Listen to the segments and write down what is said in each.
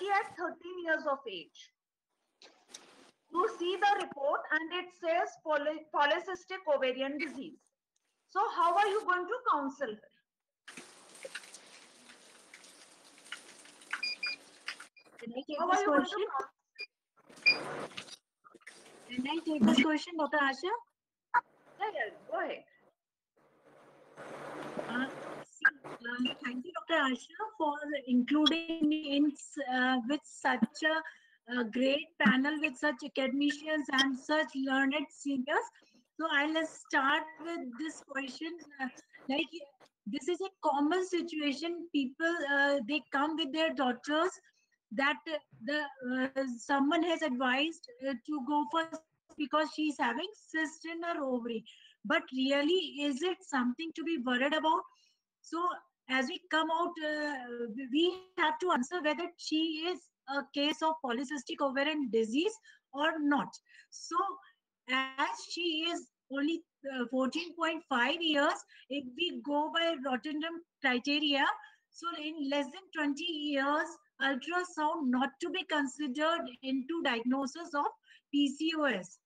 only at 13 years of age. You see the report and it says polycystic ovarian disease. So how are you going to counsel her? Can I take this question? Can I take this question, Dr. Asha? Yeah, go ahead. Thank you, Dr. Asha, for including me in with such a great panel with such academicians and such learned seniors. So I'll start with this question. Like, this is a common situation. People they come with their daughters that someone has advised to go for because she's having cyst in her ovary. But really, is it something to be worried about? So as we come out, we have to answer whether she is a case of polycystic ovarian disease or not. So as she is only 14.5 years, if we go by Rotterdam criteria, so in less than 20 years, ultrasound not to be considered into diagnosis of PCOS.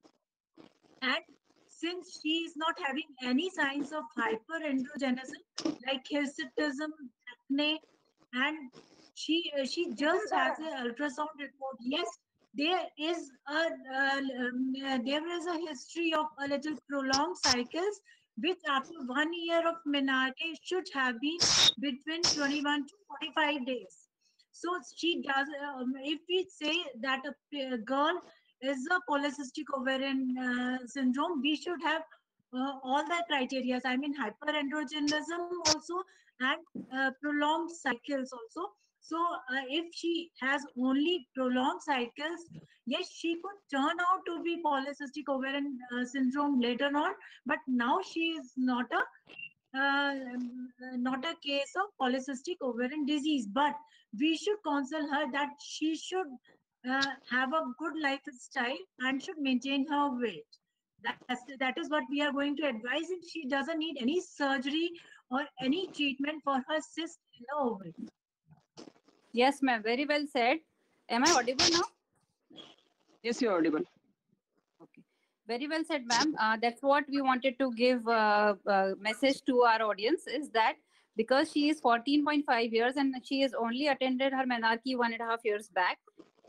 And since she is not having any signs of hyperandrogenism like hirsutism, acne, and she just has an ultrasound report. Yes, there is a history of a little prolonged cycles, which after 1 year of menarche should have been between 21 to 45 days. So she does. If we say that a girl is a polycystic ovarian syndrome, we should have all the criteria. I mean, hyperandrogenism also and prolonged cycles also. So if she has only prolonged cycles, yes, she could turn out to be polycystic ovarian syndrome later on. But now she is not a case of polycystic ovarian disease. But we should counsel her that she should have a good lifestyle and should maintain her weight. That is what we are going to advise, and she doesn't need any surgery or any treatment for her cyst in the ovary. Yes, ma'am. Very well said. Am I audible now? Yes, you're audible. Okay. Very well said, ma'am. That's what we wanted to give message to our audience is that because she is 14.5 years and she has only attended her menarche 1.5 years back.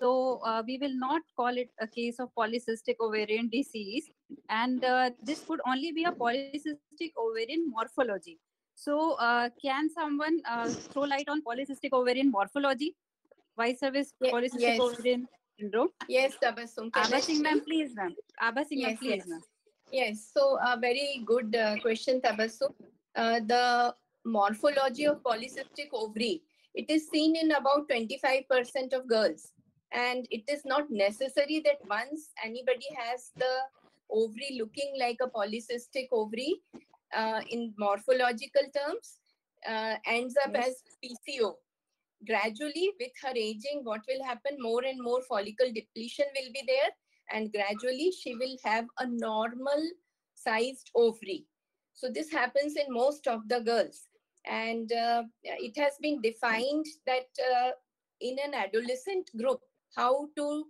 So we will not call it a case of polycystic ovarian disease. And this could only be a polycystic ovarian morphology. So can someone throw light on polycystic ovarian morphology? Vice service polycystic ovarian syndrome? Yes, Tabassum. Abha Singh ma'am, please ma'am. Abha Singh ma'am, please ma'am. Yes, so a very good question, Tabassum. The morphology of polycystic ovary, it is seen in about 25% of girls. And it is not necessary that once anybody has the ovary looking like a polycystic ovary in morphological terms, ends up as PCO. Gradually, with her aging, what will happen? More and more follicle depletion will be there, and gradually she will have a normal sized ovary. So this happens in most of the girls, and it has been defined that in an adolescent group, how to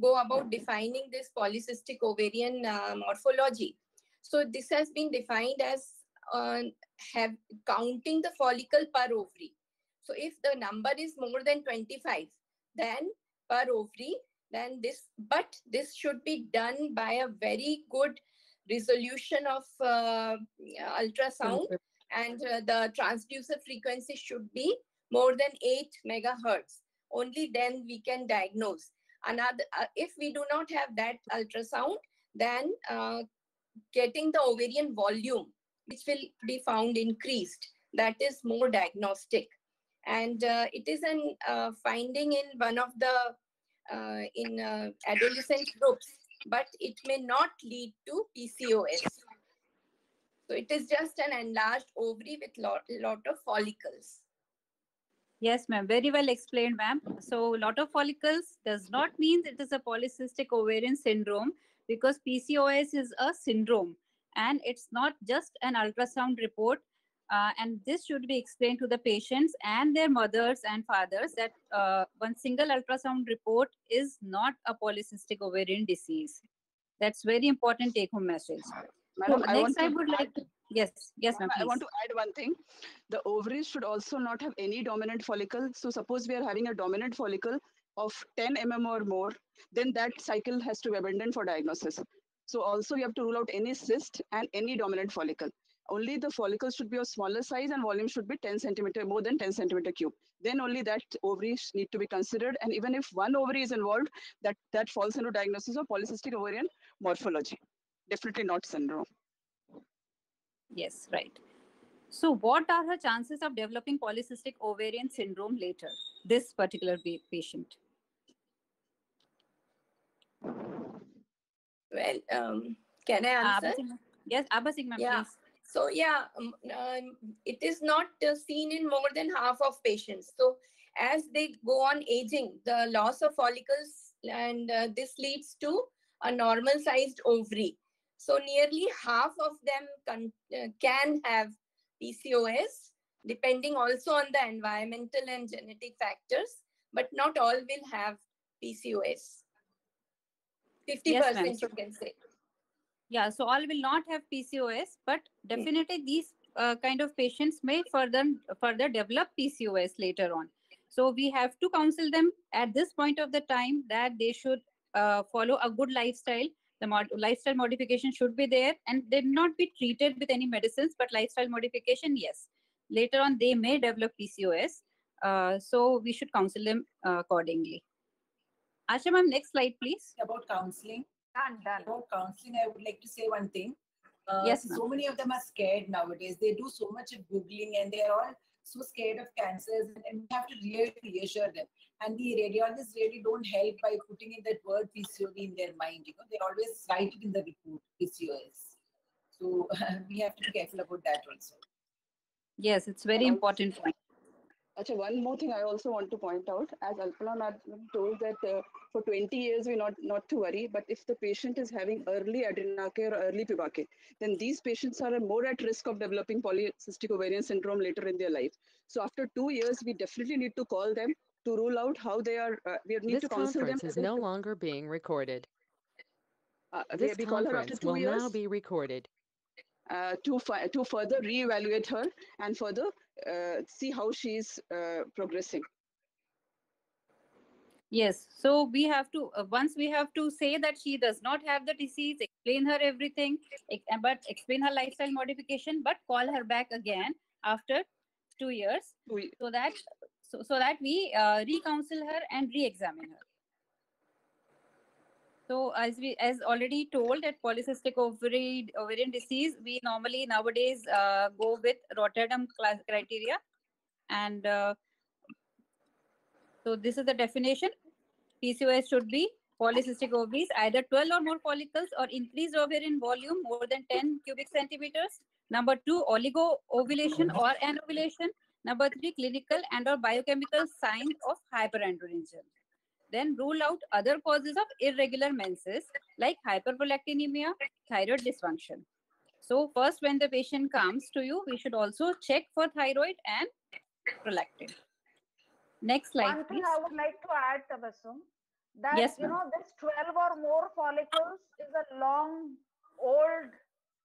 go about defining this polycystic ovarian morphology. So this has been defined as counting the follicle per ovary. So if the number is more than 25, then per ovary, then this should be done by a very good resolution of ultrasound, and the transducer frequency should be more than 8 megahertz. Only then we can diagnose. Another, if we do not have that ultrasound, then getting the ovarian volume, which will be found increased, that is more diagnostic. And it is a finding in one of the adolescent groups, but it may not lead to PCOS. So it is just an enlarged ovary with lot of follicles. Yes, ma'am. Very well explained, ma'am. So lot of follicles does not mean it is a polycystic ovarian syndrome, because PCOS is a syndrome and it's not just an ultrasound report. And this should be explained to the patients and their mothers and fathers that one single ultrasound report is not a polycystic ovarian disease. That's very important take-home message. Madam, So next, I would like to. Yes, ma'am, I want please. to add one thing. The ovaries should also not have any dominant follicle. So suppose we are having a dominant follicle of 10 mm or more, then that cycle has to be abandoned for diagnosis. So also you have to rule out any cyst and any dominant follicle. Only the follicles should be of smaller size and volume should be 10 centimeter, more than 10 centimeter cube. Then only that ovaries need to be considered. And even if one ovary is involved, that falls into diagnosis of polycystic ovarian morphology. Definitely not syndrome. Yes, right. So what are her chances of developing polycystic ovarian syndrome later, this particular patient? Well, can I answer? Yes, Abha Singh, ma'am, Yeah. please. So yeah, it is not seen in more than half of patients. So as they go on aging, the loss of follicles, and this leads to a normal sized ovary. So nearly half of them can have PCOS, depending also on the environmental and genetic factors, but not all will have PCOS. 50%, Yes, you can say. Yeah, so all will not have PCOS, but definitely these kind of patients may further develop PCOS later on. So we have to counsel them at this point of the time that they should follow a good lifestyle. The lifestyle modification should be there, and they not be treated with any medicines, but lifestyle modification, yes. Later on, they may develop PCOS. So we should counsel them accordingly. Asha ma'am, next slide, please. About counseling. Done. About counseling, I would like to say one thing. Yes, so many of them are scared nowadays. They do so much of Googling and they are all so scared of cancers, and we have to really reassure them. And the radiologists really don't help by putting in that word PCOD in their mind. You know, they always write it in the report, PCOS. So we have to be careful about that also. Yes, it's very important point. Actually, one more thing I also want to point out, as Alpana Madam told that for 20 years we not to worry, but if the patient is having early adrenarche or early pubarche, then these patients are more at risk of developing polycystic ovarian syndrome later in their life. So after 2 years, we definitely need to call them to rule out how they are. We need This to counsel them. conference is no longer being recorded. This conference will now be recorded. To further reevaluate her and further see how she is progressing. Yes, so we have to once we have to say that she does not have the disease, explain her everything, but explain her lifestyle modification, but call her back again after 2 years, so that we re-counsel her and re-examine her. So as already told, at polycystic ovarian disease, we normally nowadays go with Rotterdam criteria, and so this is the definition. PCOS should be polycystic ovaries, either 12 or more follicles or increased ovarian volume more than 10 cubic centimeters. Number 2, oligo-ovulation or anovulation. Number 3, clinical and or biochemical signs of hyperandrogenism. Then rule out other causes of irregular menses like hyperprolactinemia, thyroid dysfunction. So first, when the patient comes to you, we should also check for thyroid and prolactin. Next slide, One thing please. I would like to add, Tabassum, that Yes, you know this 12 or more follicles is a long, old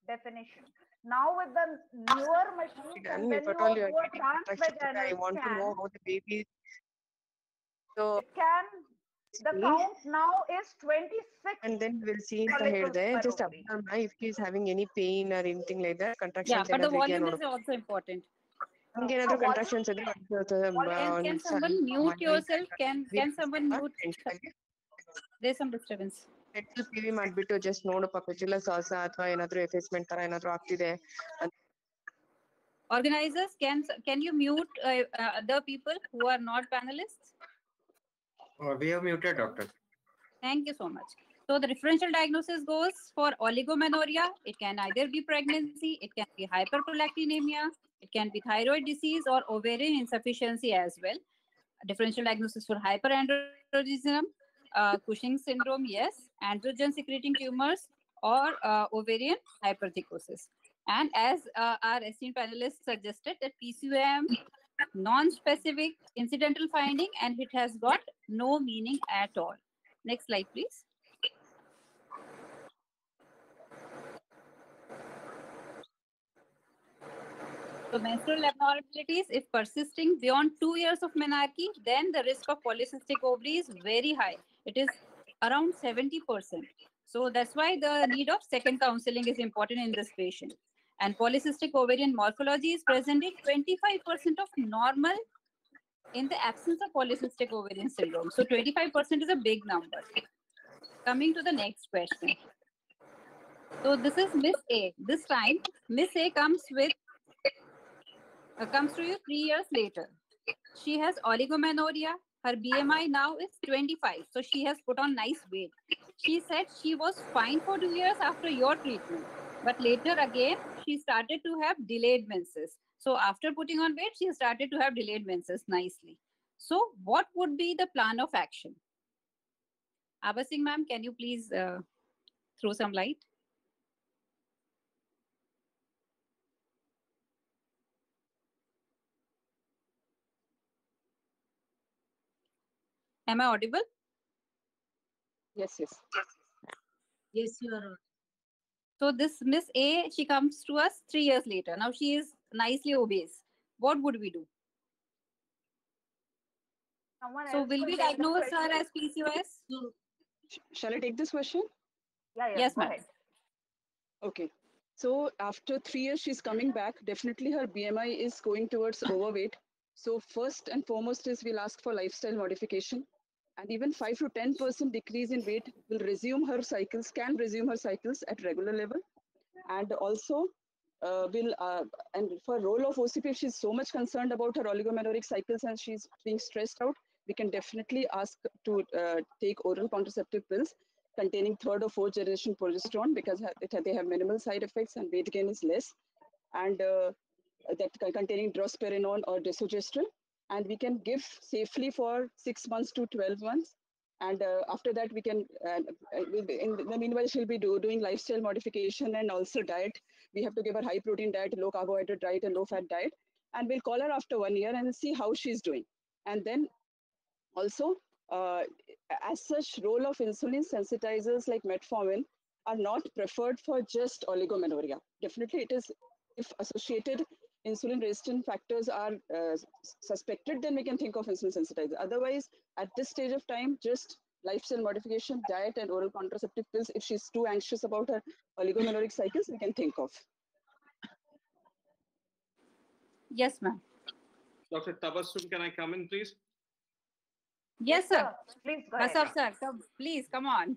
definition. Now with the newer machines, and when you do a transvaginal I want to know scan, how the baby. So the count now is 26. And then we'll see the head there. Just observe if he's having any pain or anything like that. Contractions. Yeah, but the volume is also important. Another contractions. Can someone mute yourself? Can someone mute? There's some disturbance. PV ಮಾಡ್ಬಿಟ್ಟು just ನೋಡು ಪಕ್ಕದಲ್ಲಿ ಸಾಸ ಅಥವಾ ಏನಾದರೂ ಎಫೇಸ್ಮೆಂಟ್ ತರ ಏನಾದರೂ ಆಗ್ತಿದೆ. Organizers, can you mute other people who are not panelists? We have muted, doctor. Thank you so much. So the differential diagnosis goes for oligomenorrhea. It can either be pregnancy, it can be hyperprolactinemia, it can be thyroid disease or ovarian insufficiency as well. Differential diagnosis for hyperandrogenism, Cushing syndrome, yes, androgen secreting tumors or ovarian hypertrichosis. And as our esteemed panelists suggested, that PCOM non-specific incidental finding and it has got no meaning at all. Next slide, please. So menstrual abnormalities, if persisting beyond 2 years of menarche, then the risk of polycystic ovary is very high. It is around 70%. So that's why the need of second counseling is important in this patient. And polycystic ovarian morphology is present in 25% of normal in the absence of polycystic ovarian syndrome. So 25% is a big number. Coming to the next question. So this is Miss A. This time, Miss A comes to you 3 years later. She has oligomenorrhea. Her BMI now is 25. So she has put on nice weight. She said she was fine for 2 years after your treatment. But later again, she started to have delayed menses. So after putting on weight, she started to have delayed menses nicely. So what would be the plan of action? Abha Singh ma'am, can you please throw some light? Am I audible? Yes, yes. Yes, you are. So this Miss A, she comes to us 3 years later. Now she is nicely obese. What would we do? So will we diagnose her as PCOS? Shall I take this question? Yeah, Yes, go ma'am. ahead. Okay. So after 3 years, she's coming back. Definitely her BMI is going towards overweight. So first and foremost is we'll ask for lifestyle modification. And even 5 to 10% decrease in weight will resume her cycles, can resume her cycles at regular level. And also and for role of OCP, if she's so much concerned about her oligomenorrheic cycles and she's being stressed out, we can definitely ask to take oral contraceptive pills containing third or fourth generation progesterone because they have minimal side effects and weight gain is less, and that containing drospirenone or desogestrel, and we can give safely for 6 months to 12 months. And after that, we can, in the meanwhile, she'll be doing lifestyle modification and also diet. We have to give her high protein diet, low carbohydrate diet, and low fat diet. And we'll call her after 1 year and see how she's doing. And then also, as such, role of insulin sensitizers like metformin are not preferred for just oligomenorrhea. Definitely, it is if associated insulin resistant factors are suspected, then we can think of insulin sensitizer. Otherwise, at this stage of time, just lifestyle modification, diet, and oral contraceptive pills. If she's too anxious about her oligomenorrheic cycles, we can think of. Yes, ma'am. Dr. Tabassum, can I come in, please? Yes, sir. Please go ahead. Kasab sir, please come on.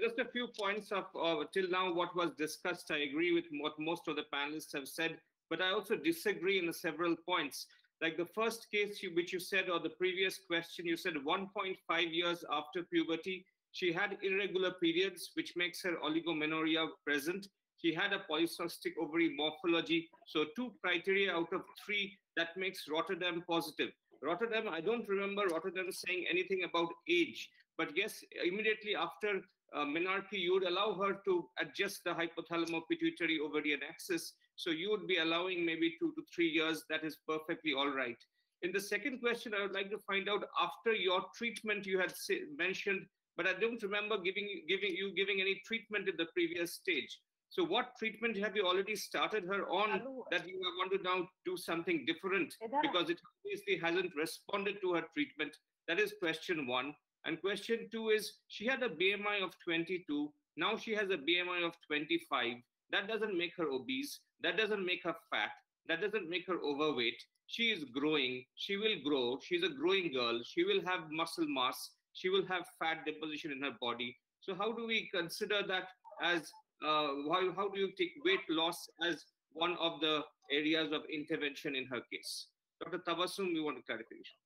Just a few points of till now what was discussed. I agree with what most of the panelists have said, but I also disagree in several points. Like the first case which you said, or the previous question, you said 1.5 years after puberty, she had irregular periods, which makes her oligomenorrhea present. She had a polycystic ovary morphology. So 2 criteria out of 3 that makes Rotterdam positive. Rotterdam, I don't remember Rotterdam saying anything about age, but yes, immediately after menarche, you would allow her to adjust the hypothalamo-pituitary ovarian axis. So you would be allowing maybe 2 to 3 years. That is perfectly all right. In the second question, I would like to find out after your treatment you had mentioned, but I don't remember giving any treatment in the previous stage. So what treatment have you already started her on that you want to now do something different because it obviously hasn't responded to her treatment? That is question 1. And question 2 is she had a BMI of 22. Now she has a BMI of 25. That doesn't make her obese. That doesn't make her fat. That doesn't make her overweight. She is growing. She will grow. She's a growing girl. She will have muscle mass. She will have fat deposition in her body. So how do we consider that as how do you take weight loss as one of the areas of intervention in her case? Dr. Tabassum, we want a clarification.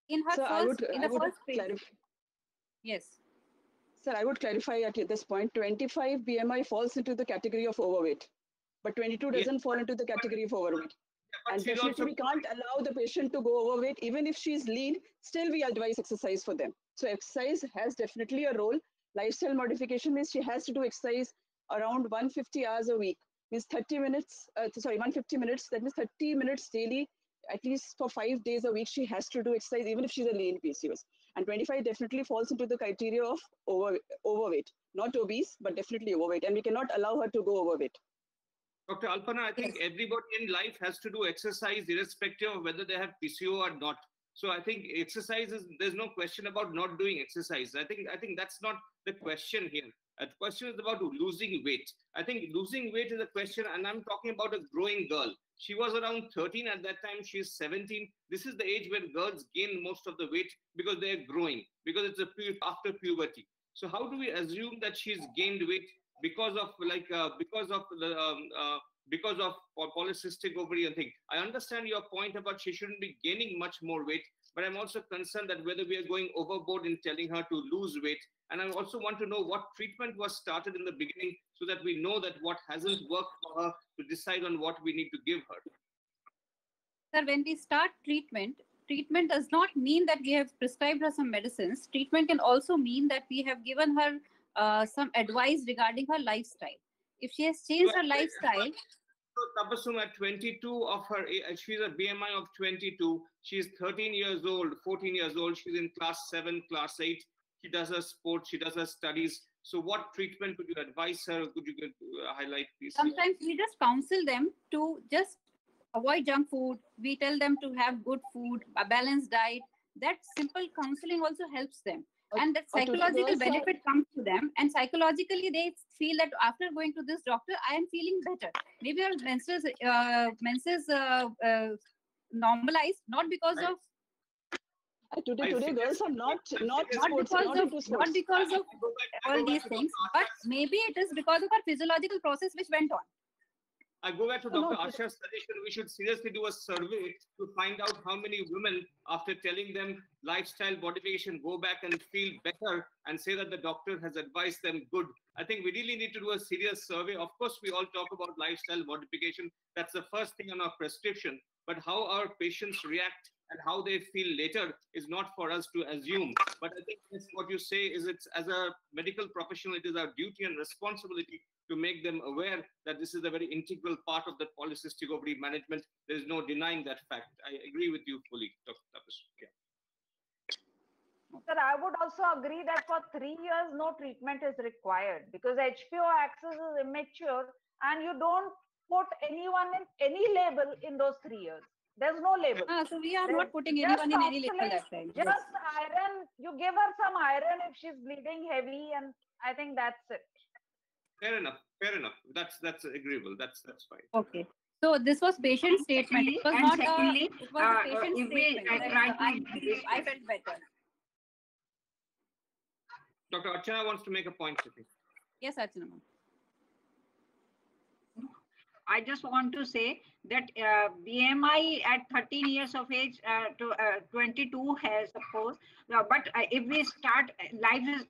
In her first phase. Yes. Sir, I would clarify at this point, 25 BMI falls into the category of overweight, but 22 doesn't fall into the category of overweight. Yeah, and definitely we can't allow the patient to go overweight. Even if she's lean, still we advise exercise for them. So exercise has definitely a role. Lifestyle modification means she has to do exercise around 150 hours a week. means 30 minutes, 150 minutes, that means 30 minutes daily, at least for 5 days a week, she has to do exercise, even if she's a lean PCOS. And 25 definitely falls into the criteria of overweight, not obese, but definitely overweight. And we cannot allow her to go overweight. Dr. Alpana, I think everybody in life has to do exercise irrespective of whether they have PCO or not. So I think exercise is, there's no question about not doing exercise. I think that's not the question here. The question is about losing weight. I think losing weight is a question, and I'm talking about a growing girl. She was around 13 at that time. She's 17. This is the age when girls gain most of the weight because they're growing, because it's after puberty. So how do we assume that she's gained weight because of polycystic ovarian thing? I understand your point about she shouldn't be gaining much more weight, but I'm also concerned that whether we are going overboard in telling her to lose weight. And I also want to know what treatment was started in the beginning so that we know that what hasn't worked for her to decide on what we need to give her. Sir, when we start treatment does not mean that we have prescribed her some medicines. Treatment can also mean that we have given her some advice regarding her lifestyle. If she has changed her lifestyle. So Tabassum, at 22 of her age, she's a BMI of 22. She's 13 years old, 14 years old. She's in class 7, class 8. She does her sports, she does her studies. So what treatment would you advise her? Could you highlight, please? Sometimes we just counsel them to just avoid junk food. We tell them to have good food, a balanced diet. That simple counseling also helps them. And that psychological benefit comes to them. And psychologically, they feel that after going to this doctor, I am feeling better. Maybe our menses normalized, not because of Today girls are not because of all these things, but maybe it is because of our physiological process which went on. I go back to Dr. Asha's suggestion. We should seriously do a survey to find out how many women, after telling them lifestyle modification, go back and feel better and say that the doctor has advised them good. I think we really need to do a serious survey. Of course, we all talk about lifestyle modification. That's the first thing on our prescription. But how our patients react and how they feel later is not for us to assume. But I think that's what you say is, it's as a medical professional, it is our duty and responsibility to make them aware that this is a very integral part of the polycystic ovary management. There is no denying that fact. I agree with you fully, Dr. Tapas. Yeah. Sir, I would also agree that for 3 years, no treatment is required because HPO axis is immature and you don't put anyone in any label in those 3 years. There's no label. So we are not putting anyone in any label that time. Just iron, you give her some iron if she's bleeding heavy, and I think that's it. Fair enough. That's agreeable. That's fine. Okay. So this was patient statement. It was not secondly, it was a patient statement. I felt better. Dr. Archana wants to make a point. Yes, Archana. I just want to say that BMI at 13 years of age to 22 has, suppose, but if we start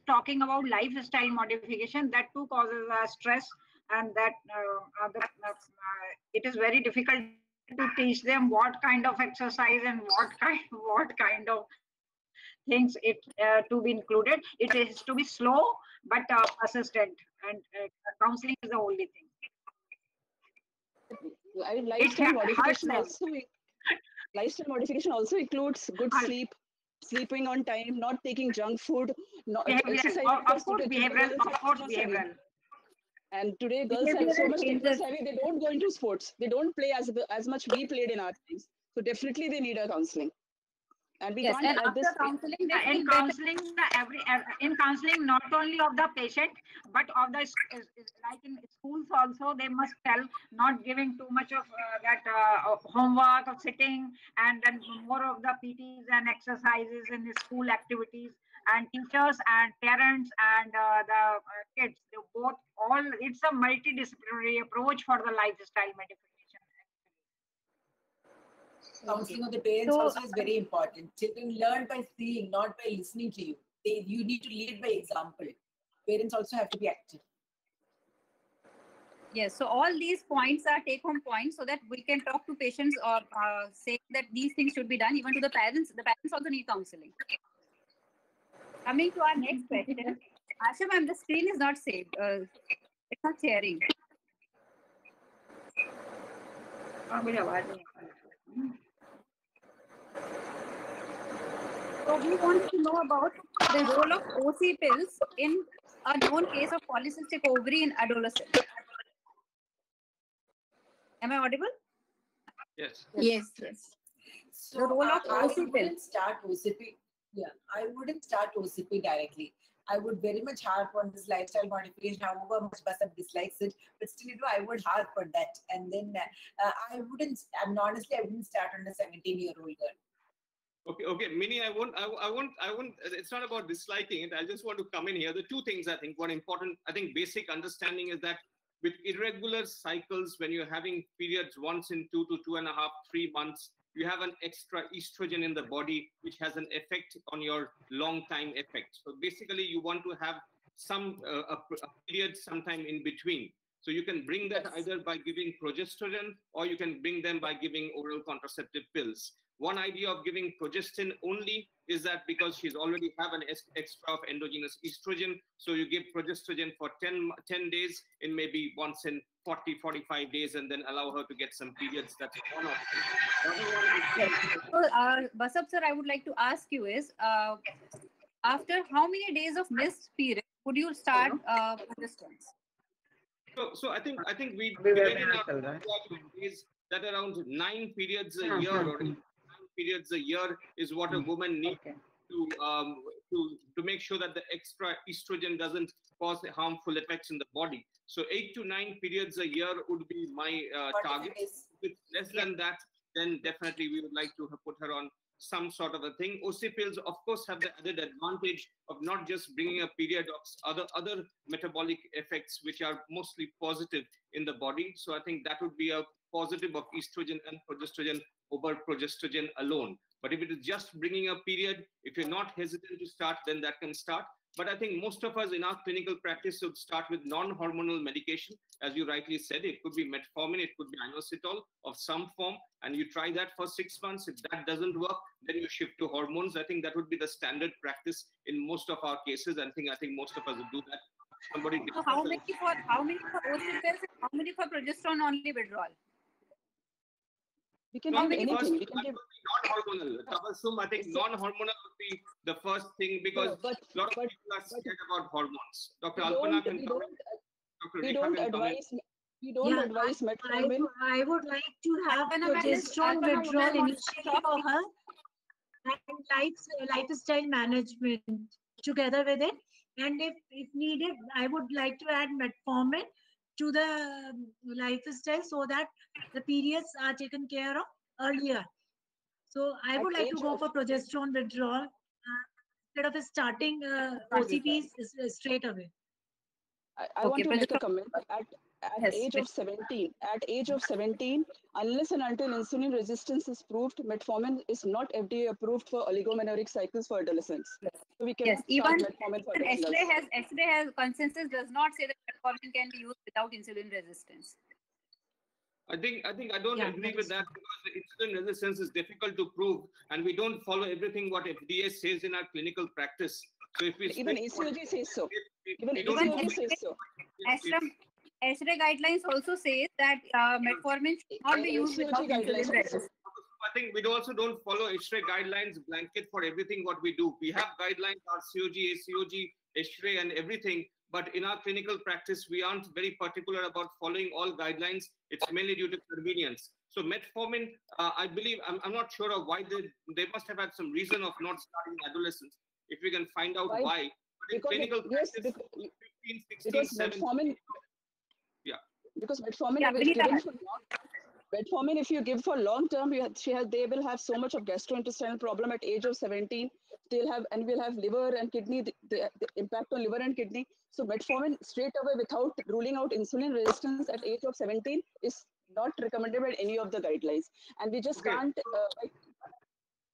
talking about lifestyle modification, that too causes stress, and that it is very difficult to teach them what kind of exercise and what kind of things to be included. It is to be slow but persistent, and counseling is the only thing. Lifestyle modification also includes good sleep, sleeping on time, not taking junk food, exercise. Of course, behavioral. And today girls have so much interest having, they don't go into sports. They don't play as much we played in our times. So definitely they need a counseling. And we can't have this counseling. In counseling, not only of the patient, but of the, like in schools also, they must tell not giving too much of that homework of sitting, and then more of the PTs and exercises in the school activities, and teachers and parents and the kids, they both all, it's a multidisciplinary approach for the lifestyle modification. Counseling of the parents also is very important. Children learn by seeing, not by listening to you. You need to lead by example. Parents also have to be active. Yes, so all these points are take-home points so that we can talk to patients or say that these things should be done. Even to the parents also need counseling. Coming to our next question. Asha ma'am, the screen is not saved. It's not sharing. मुझे आवाज नहीं आ रही। So we want to know about the role of OC pills in a known case of polycystic ovary in adolescents. Am I audible? Yes. Yes, yes. So The role of I OC wouldn't pills. start OCP. Yeah, I wouldn't start OCP directly. I would very much harp on this lifestyle modification, however much Basab dislikes it, but still, I would harp on that. And then I wouldn't, honestly, I wouldn't start on a 17-year-old girl. Okay, Minnie, I won't, it's not about disliking it. I just want to come in here. The two things I think, one important, I think basic understanding is that with irregular cycles, when you're having periods once in 2 to 2.5, 3 months, you have an extra estrogen in the body, which has an effect on your long time effect. So basically you want to have some a period sometime in between. So you can bring that either by giving progesterone or you can bring them by giving oral contraceptive pills. One idea of giving progestin only is that because she's already have an extra of endogenous estrogen, so you give progesterone for 10 days in maybe once in 40, 45 days and then allow her to get some periods. That's one option. So, Basab sir, I would like to ask you is, after how many days of missed period would you start progesterone? So I think we began in our days that around 9 periods a year or 9 periods a year is what a woman needs to make sure that the extra estrogen doesn't cause harmful effects in the body. So 8 to 9 periods a year would be my target. If it's less than that, then definitely we would like to put her on some sort of a thing. OC pills, of course, have the added advantage of not just bringing a period of other metabolic effects, which are mostly positive in the body. So I think that would be a positive of estrogen and progesterone over progesterone alone. But if it is just bringing a period, if you're not hesitant to start, then that can start. But I think most of us in our clinical practice would start with non-hormonal medication. As you rightly said, it could be metformin, it could be inositol of some form, and you try that for 6 months. If that doesn't work, then you shift to hormones. I think that would be the standard practice in most of our cases. And I think most of us would do that. Somebody So how many for OC pills and how many for progesterone only withdrawal? We can give anything. We can give non-hormonal. Tabassum, I think non-hormonal would be the first thing because a lot of people are scared about hormones. Dr. Alpana can comment. We don't advise metformin. I would like to have progesterone withdrawal initially for her and lifestyle management together with it. And if needed, I would like to add metformin to the lifestyle so that the periods are taken care of earlier. So I would like to go for progesterone withdrawal instead of starting OCPs straight away. I want to make a comment. At age of 17, unless and until insulin resistance is proved, metformin is not FDA approved for oligomenorrhagic cycles for adolescents. So we cannot start metformin for adolescents. X-ray has consensus does not say that metformin can be used without insulin resistance. I think I don't agree with that because the insulin resistance is difficult to prove, and we don't follow everything what FDA says in our clinical practice. So if we even ACOG says so. Even ACOG says so. X-ray guidelines also say that metformin should not be used without insulin resistance. I think we also don't follow X-ray guidelines blanket for everything what we do. We have guidelines, RCOG, ACOG, X-ray and everything. But in our clinical practice, we aren't very particular about following all guidelines. It's mainly due to convenience. So metformin, I believe, I'm not sure of why they must have had some reason of not starting adolescents. If we can find out why. But in clinical practice, 15, 16, 17. Metformin, yeah. Because metformin, metformin, if you give for long term, they will have so much of gastrointestinal problem at age of 17. They'll have and will have liver and kidney, the impact on liver and kidney. So metformin straight away without ruling out insulin resistance at age of 17 is not recommended by any of the guidelines. And we just can't.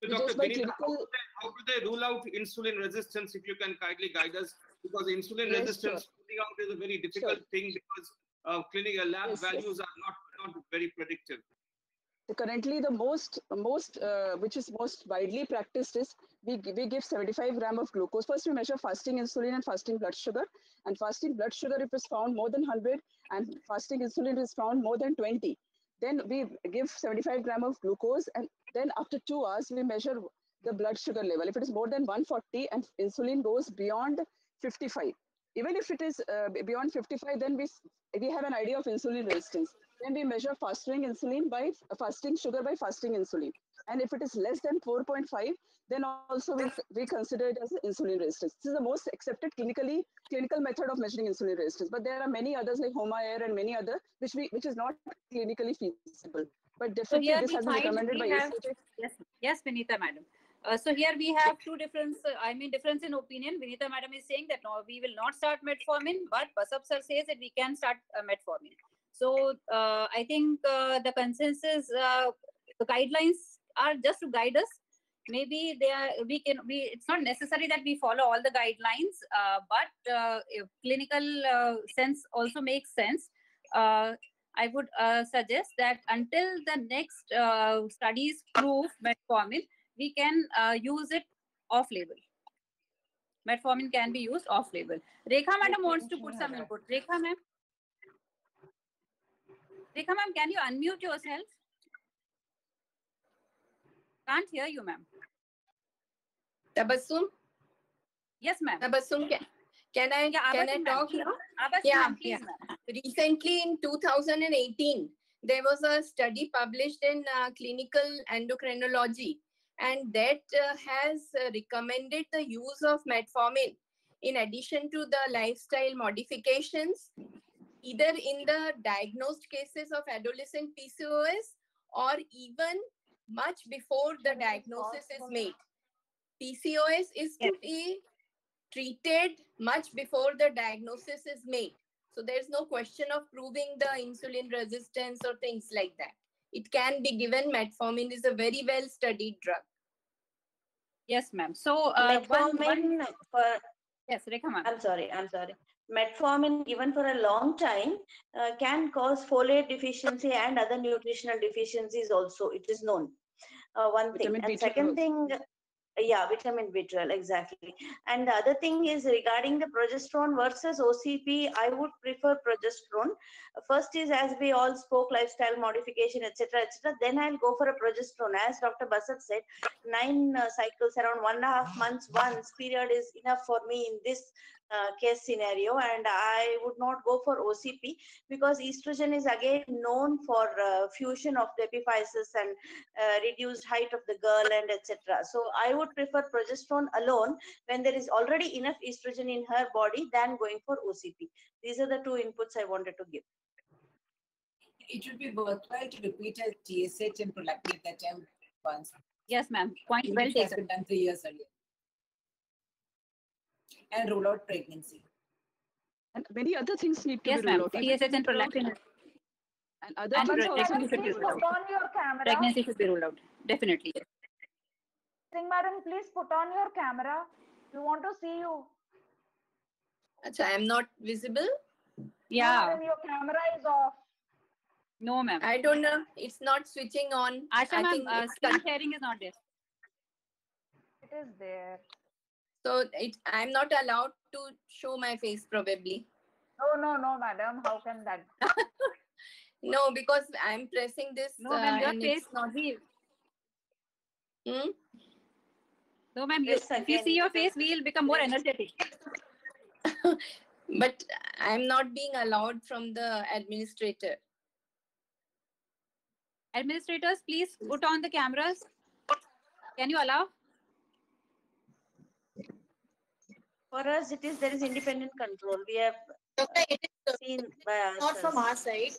So Dr. Vinita, how do they rule out insulin resistance if you can kindly guide us? Because insulin resistance ruling out is a very difficult thing because clinical lab values are not very predictive. So currently, the most which is most widely practiced is we give 75 grams of glucose. First, we measure fasting insulin and fasting blood sugar. And fasting blood sugar, if is found more than 100, and fasting insulin is found more than 20, then we give 75 grams of glucose, and then after 2 hours, we measure the blood sugar level. If it is more than 140 and insulin goes beyond 55, even if it is beyond 55, then we have an idea of insulin resistance. Then we measure fasting insulin by fasting sugar by fasting insulin. And if it is less than 4.5, then also we consider it as insulin resistance. This is the most accepted clinical method of measuring insulin resistance. But there are many others like HOMA-IR and many other which is not clinically feasible. But definitely this has been recommended by ACHA. Yes, Vinita madam. So here we have two difference in opinion. Vinita madam is saying that no, we will not start metformin, but Basab sir says that we can start metformin. So I think the consensus, the guidelines are just to guide us. Maybe it's not necessary that we follow all the guidelines, but clinical sense also makes sense. I would suggest that until the next studies prove metformin, we can use it off-label. Metformin can be used off-label. Rekha madam wants to put some input. Rekha ma'am, can you unmute yourself? Can't hear you, ma'am. Tabassum? Yes, ma'am. Tabassum, can I talk now? Yeah. Recently in 2018, there was a study published in Clinical Endocrinology, and that has recommended the use of metformin in addition to the lifestyle modifications, either in the diagnosed cases of adolescent PCOS or even much before the diagnosis is made. PCOS is to be treated much before the diagnosis is made. So there's no question of proving the insulin resistance or things like that. It can be given. Metformin is a very well studied drug. Yes, ma'am. So metformin yes, Rekha ma'am. I'm sorry. Metformin given for a long time can cause folate deficiency and other nutritional deficiencies also. It is known. One thing. And second thing, yeah, vitamin B12, exactly. And the other thing is regarding the progesterone versus OCP, I would prefer progesterone. First is, as we all spoke, lifestyle modification, etc., etc. Then I'll go for a progesterone. As Dr. Basat said, 9 cycles, around 1.5 months once period is enough for me in this case scenario, and I would not go for OCP because estrogen is again known for fusion of the epiphysis and reduced height of the girl and etc. So I would prefer progesterone alone when there is already enough estrogen in her body than going for OCP. These are the two inputs I wanted to give. It would be worthwhile to repeat a TSH and prolactin at that time once. Yes, ma'am. Point well taken. Has been done 3 years earlier. And rule out pregnancy. And many other things need to yes, be ruled out. TSH and prolactin. And other things should be ruled out. Put on your camera. Pregnancy should be ruled out. Definitely. Yes. Singh madam, please put on your camera. We want to see you. Achha, I am not visible? Yeah. No, madam, your camera is off. No, ma'am. I don't know. It's not switching on. Asha, ma'am, screen sharing is not there. It is there. So I'm not allowed to show my face probably. No, madam. How can that be? No, because I'm pressing this. No, ma'am, your face not be. No, ma'am, if you see your face, we'll become more energetic. But I'm not being allowed from the administrator. Administrators, please put on the cameras. Can you allow? For us, there is independent control. We have seen by not from our side.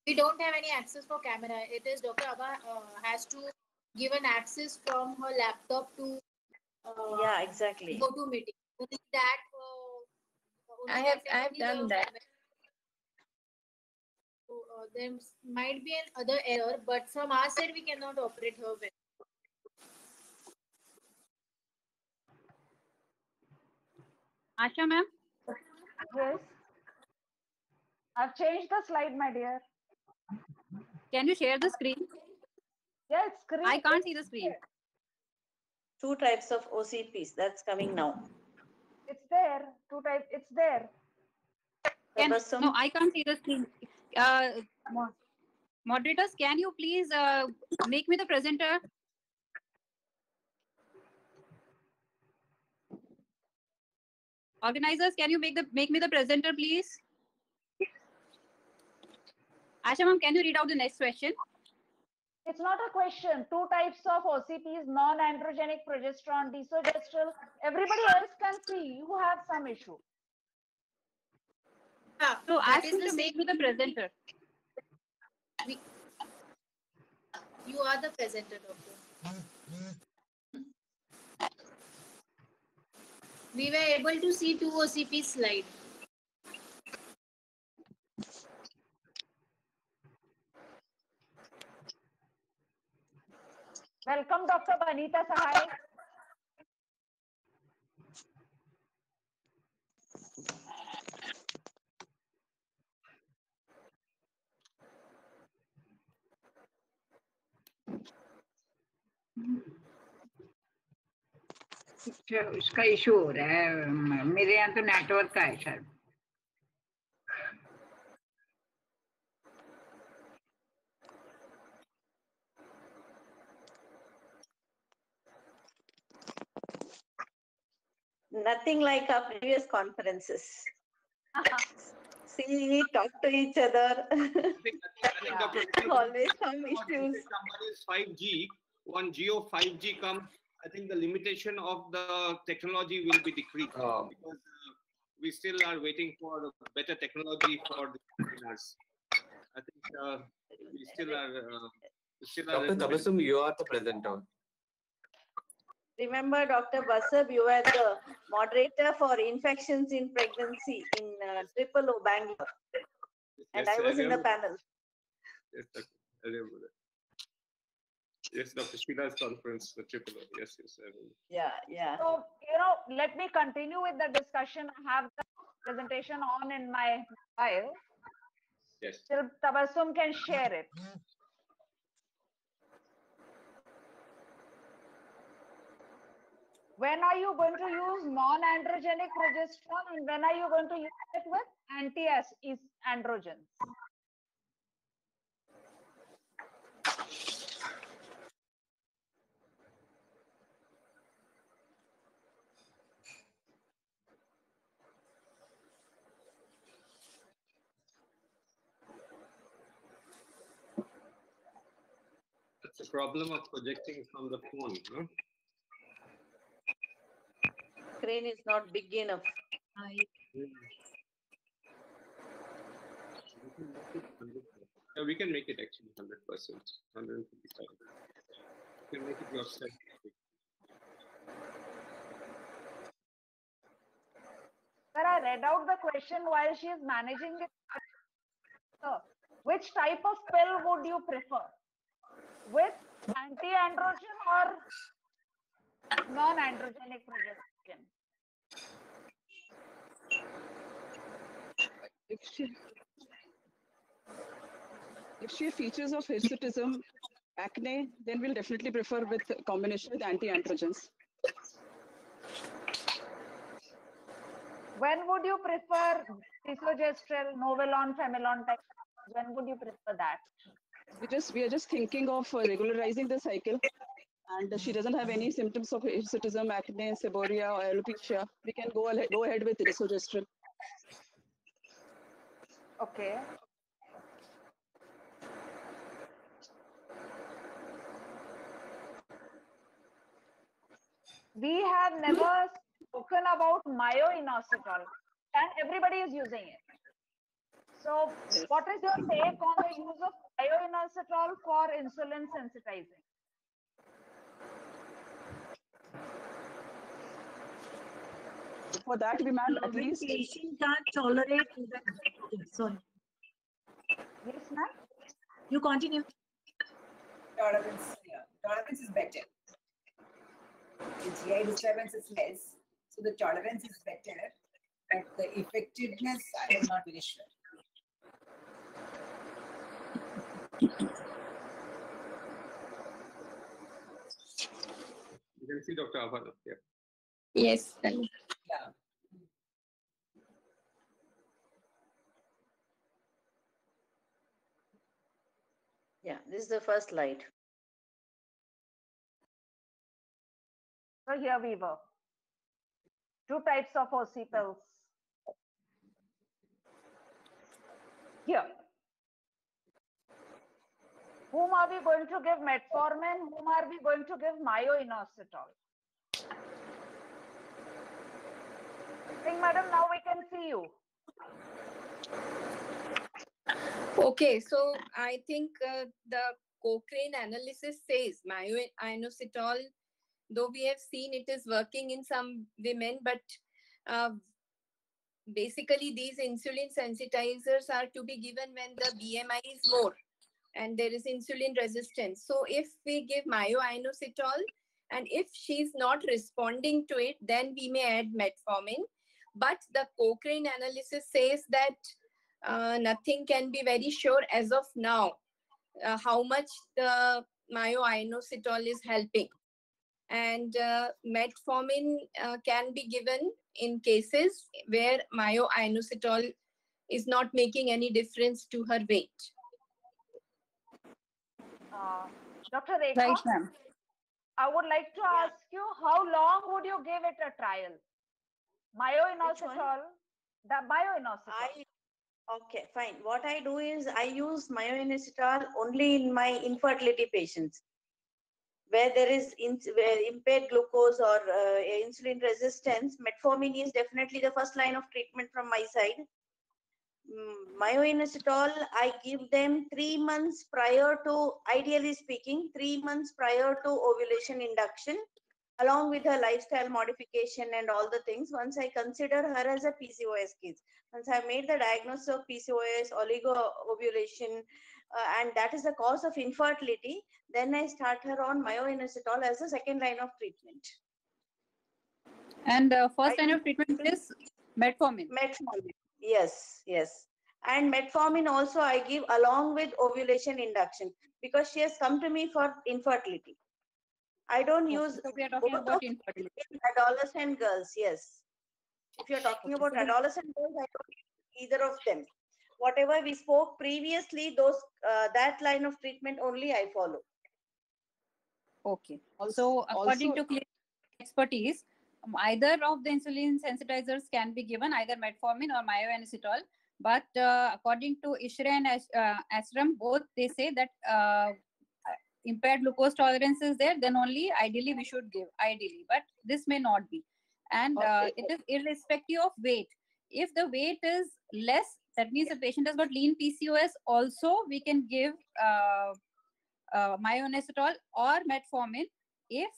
We don't have any access for camera. It is Dr. Abha has to give an access from her laptop to yeah, exactly. Go to meeting. Only that I have done that. So, there might be another error, but from our side we cannot operate her with. Asha, ma'am? Yes. I've changed the slide, my dear. Can you share the screen? Yes, screen. I can't see the screen. 2 types of OCPs. That's coming now. It's there. 2 types. It's there. No, I can't see the screen. Moderators, can you please make me the presenter? Organizers, can you make me the presenter, please? Asha ma'am, can you read out the next question? It's not a question. Two types of OCPs, non-androgenic progesterone, desogestrel. Everybody else can see you have some issue. So ask him to make me the presenter. You are the presenter, doctor. We were able to see 2 OCP slide. Welcome, Dr. Vanita Sahai. उसका issue हो रहा है, मेरे यहाँ तो network का है शायद. Nothing like our previous conferences. See, we talk to each other. Always some issues. Somebody is 5G. When Geo 5G comes, I think the limitation of the technology will be decreased because we still are waiting for better technology for the webinars. I think we still are. Dr. Tabassum, you are the presenter. Remember, Dr. Basab, you were the moderator for infections in pregnancy in Triple O, Bangalore. And Yes, I was in the panel. Yes, Dr. I remember that. Yes, Dr. Sheila's conference, the Triple O. Yes, yes, I remember. Yeah. So, let me continue with the discussion. I have the presentation on in my file. Yes. Till Tabassum can share it. When are you going to use non-androgenic progesterone and when are you going to use it with anti-androgens? That's the problem of projecting from the phone, no? Screen is not big enough. Yeah, we can make it actually 100%, 155. You can make it yourself. Sir, I read out the question while she is managing it. So, which type of pill would you prefer? With anti-androgen or non-androgenic progesterone? If she has features of hirsutism, acne, then we'll definitely prefer with combination with anti-androgens. When would you prefer desogestrel, Novolon, Femelon type? When would you prefer that? We are just thinking of regularizing the cycle, and she doesn't have any symptoms of hirsutism, acne, seborrhea, or alopecia. We can go ahead with desogestrel. Okay. We have never spoken about myo-inositol, and everybody is using it. So, what is your take on the use of myo-inositol for insulin sensitizing? For that, we might at When least. patient can't tolerate that. Sorry. Yes, ma'am. You continue. Tolerance is better. The GI disturbance is less, so the tolerance is better, but the effectiveness, I am not very sure. You can see Dr. Abhana here. Yes. Yeah. This is the first slide. So here we were. Two types of OC pills. Here. Whom are we going to give metformin? Whom are we going to give myo-inositol? I think, madam, now we can see you. Okay, so I think the Cochrane analysis says myo-inositol, though we have seen it is working in some women, but basically these insulin sensitizers are to be given when the BMI is more and there is insulin resistance. So if we give myo-inositol and if she's not responding to it, then we may add metformin. But the Cochrane analysis says that nothing can be very sure as of now how much the myo-inositol is helping. And metformin can be given in cases where myo-inositol is not making any difference to her weight. Dr. Rekha, Right, ma'am. I would like to ask you, how long would you give it a trial? Myo-inositol, the myo-inositol. Okay, fine. What I do is I use myo-inositol only in my infertility patients, where there is impaired glucose or insulin resistance. Metformin is definitely the first line of treatment from my side. Myo-inositol, I give them 3 months prior to, ideally speaking, 3 months prior to ovulation induction, along with her lifestyle modification and all the things. Once I consider her as a PCOS case, once I made the diagnosis of PCOS, oligo-ovulation, and that is the cause of infertility, then I start her on myo-inositol as a second line of treatment. And first line of treatment is metformin. Metformin, yes, yes. And metformin also I give along with ovulation induction because she has come to me for infertility. I don't use So we are talking about infertility. Adolescent girls, yes. If you're talking about adolescent girls, I don't use either of them. Whatever we spoke previously, those that line of treatment only I follow. Okay. So according to clinical expertise, either of the insulin sensitizers can be given, either metformin or myo-inositol. But according to ISHRA and ASRAM, both they say that impaired glucose tolerance is there, then only ideally we should give, ideally. But this may not be. And it is irrespective of weight. If the weight is less, that means the patient has got lean PCOS, also we can give myo-inositol or metformin if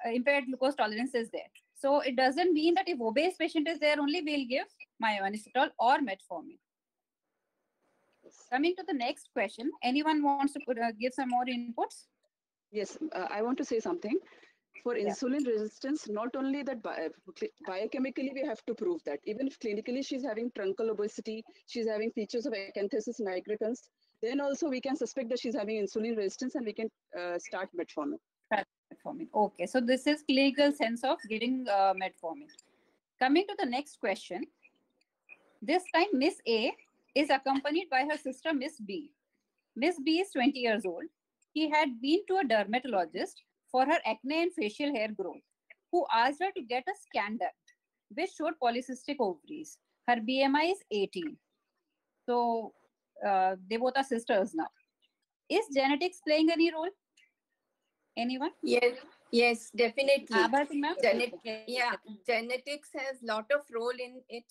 impaired glucose tolerance is there. So it doesn't mean that if obese patient is there only, we'll give myo-inositol or metformin. Coming to the next question, anyone wants to give some more inputs? Yes, I want to say something. For insulin resistance, not only that biochemically we have to prove that, even if clinically she's having truncal obesity, she's having features of acanthosis nigricans, then also we can suspect that she's having insulin resistance and we can start metformin. Metformin. Okay, so this is clinical sense of giving metformin. Coming to the next question, this time Miss A is accompanied by her sister Miss B. Miss B is 20 years old. She had been to a dermatologist for her acne and facial hair growth, who asked her to get a scan done, which showed polycystic ovaries. Her BMI is 18. So they both are sisters now. Is genetics playing any role? Anyone? Yes, definitely. Yeah, genetics has lot of role in it.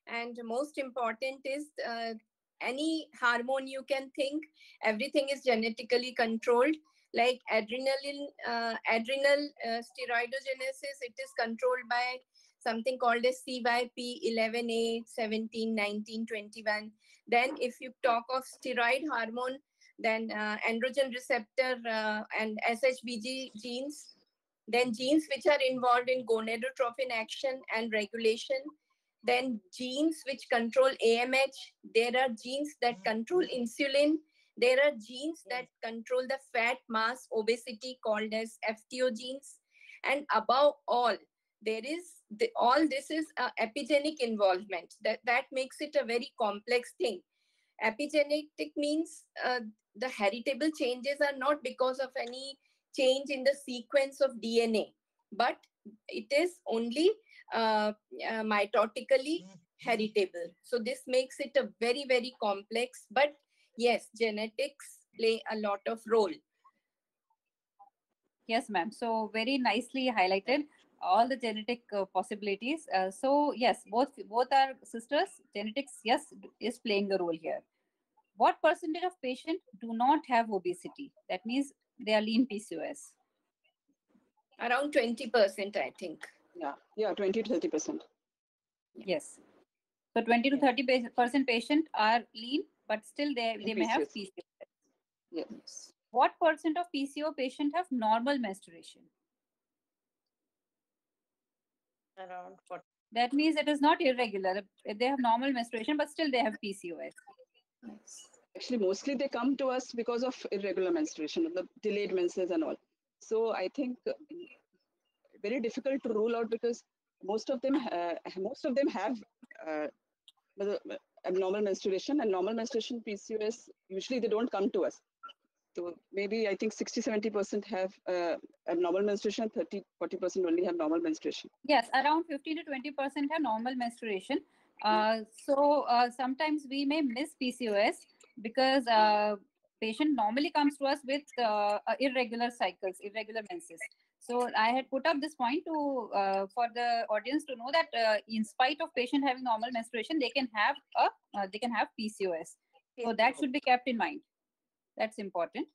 And most important is any hormone you can think, everything is genetically controlled. Like adrenal steroidogenesis, it is controlled by something called as CYP11A, 17, 19, 21. Then if you talk of steroid hormone, then androgen receptor and SHBG genes, then genes which are involved in gonadotrophin action and regulation, then genes which control AMH, there are genes that control insulin, there are genes that control the fat mass obesity called as FTO genes, and above all, there is all this is epigenetic involvement that makes it a very complex thing. Epigenetic means the heritable changes are not because of any change in the sequence of DNA, but it is only mitotically heritable. So this makes it a very, very complex, but yes, genetics play a lot of role. Yes, ma'am. So very nicely highlighted all the genetic possibilities. So yes, both are sisters. Genetics, yes, is playing a role here. What percentage of patients do not have obesity? That means they are lean PCOS. Around 20%, I think. Yeah, 20 to 30%. Yes. So 20 to 30% patient are lean, but still they may have PCOS. Yes. What percent of PCO patient have normal menstruation? Around 40. That means it is not irregular. They have normal menstruation, but still they have PCOS. Actually, mostly they come to us because of irregular menstruation, the delayed menses and all. So I think very difficult to rule out because most of them have abnormal menstruation, and normal menstruation PCOS usually they don't come to us. So maybe I think 60-70% have abnormal menstruation, 30-40% only have normal menstruation. Yes, around 15 to 20% have normal menstruation. Sometimes we may miss PCOS because patient normally comes to us with irregular cycles, irregular menses. So I had put up this point to for the audience to know that in spite of patient having normal menstruation, they can have PCOS. So that should be kept in mind. That's important.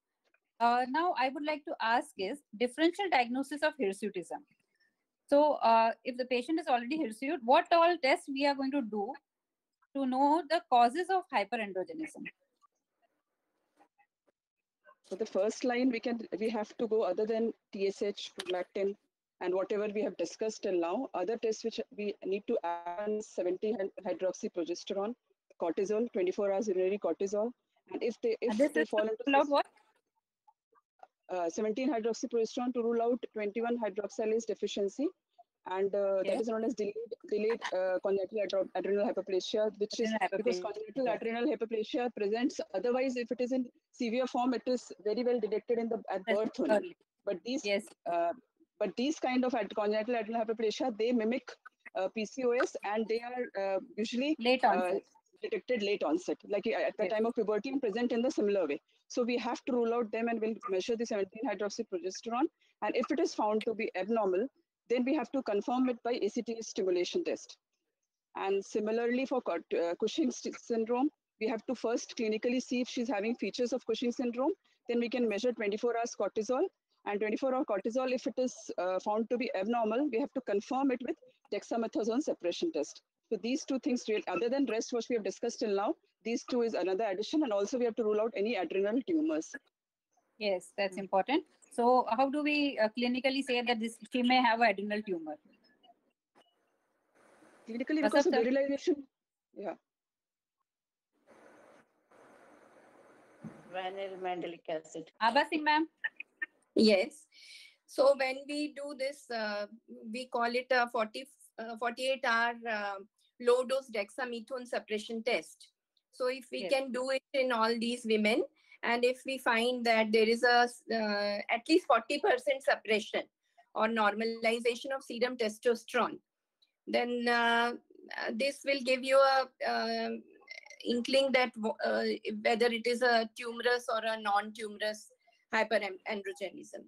Now I would like to ask is differential diagnosis of hirsutism. So if the patient is already hirsute, what all tests we are going to do to know the causes of hyperandrogenism? So the first line we have to go other than TSH, prolactin, and whatever we have discussed till now. Other tests which we need to add is 17-hydroxyprogesterone, cortisol, 24 hours urinary cortisol, and if they fall into what? 17-hydroxyprogesterone to rule out 21-hydroxylase deficiency, and that is known as delayed congenital adrenal hyperplasia, which is because congenital adrenal hyperplasia presents. Otherwise, if it is in severe form, it is very well detected at birth only. But these kind of congenital adrenal hyperplasia, they mimic PCOS, and they are usually late onset. Detected late onset, like at the time of puberty, and present in the similar way. So we have to rule out them, and we'll measure the 17-hydroxyprogesterone. And if it is found to be abnormal, then we have to confirm it by ACTH stimulation test. And similarly for Cushing's syndrome, we have to first clinically see if she's having features of Cushing syndrome. Then we can measure 24 hours cortisol. And 24-hour cortisol, if it is found to be abnormal, we have to confirm it with dexamethasone separation test. So these two things, other than rest, what we have discussed till now, these two is another addition. And also we have to rule out any adrenal tumors. Yes, that's important. So how do we clinically say that she may have an adrenal tumor? Clinically, because of virilization. Yeah. Vinyl mandelic acid. Abha Singh, ma'am. Yes. So when we do this, we call it a 48-hour low-dose dexamethasone suppression test. So if we can do it in all these women, and if we find that there is a at least 40% suppression or normalization of serum testosterone, then this will give you a inkling that whether it is a tumorous or a non-tumorous hyperandrogenism.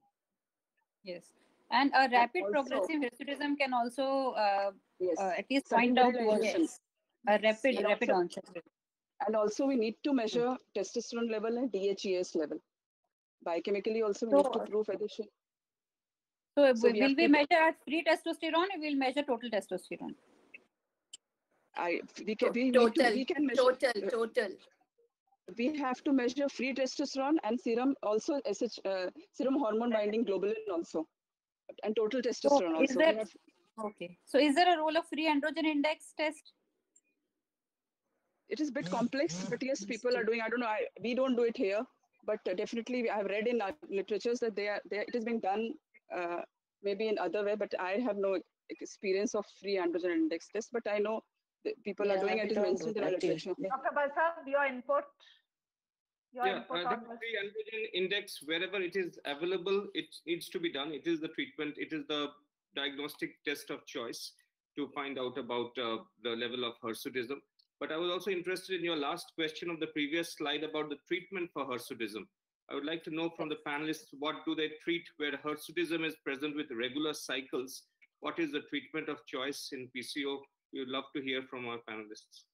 Yes, and a rapid progressive hirsutism can also at least point out towards a rapid onset. And also we need to measure testosterone level and DHEAS level. Biochemically also we need to prove addition. So will we measure free testosterone or we'll measure total testosterone? We can measure total. We have to measure free testosterone and serum, also serum hormone binding globulin also, and total testosterone also. Okay. So is there a role of free androgen index test? It is a bit complex, but yes, people are doing. I don't know. We don't do it here, but definitely I have read in our literatures that it is being done maybe in other way. But I have no experience of free androgen index test. But I know people are doing it is menstrual attraction. Dr. Basab, your input? I think the androgen index, wherever it is available, it needs to be done. It is the treatment, it is the diagnostic test of choice to find out about the level of hirsutism. But I was also interested in your last question of the previous slide about the treatment for hirsutism. I would like to know from the panelists, what do they treat where hirsutism is present with regular cycles? What is the treatment of choice in PCO? We would love to hear from our panelists.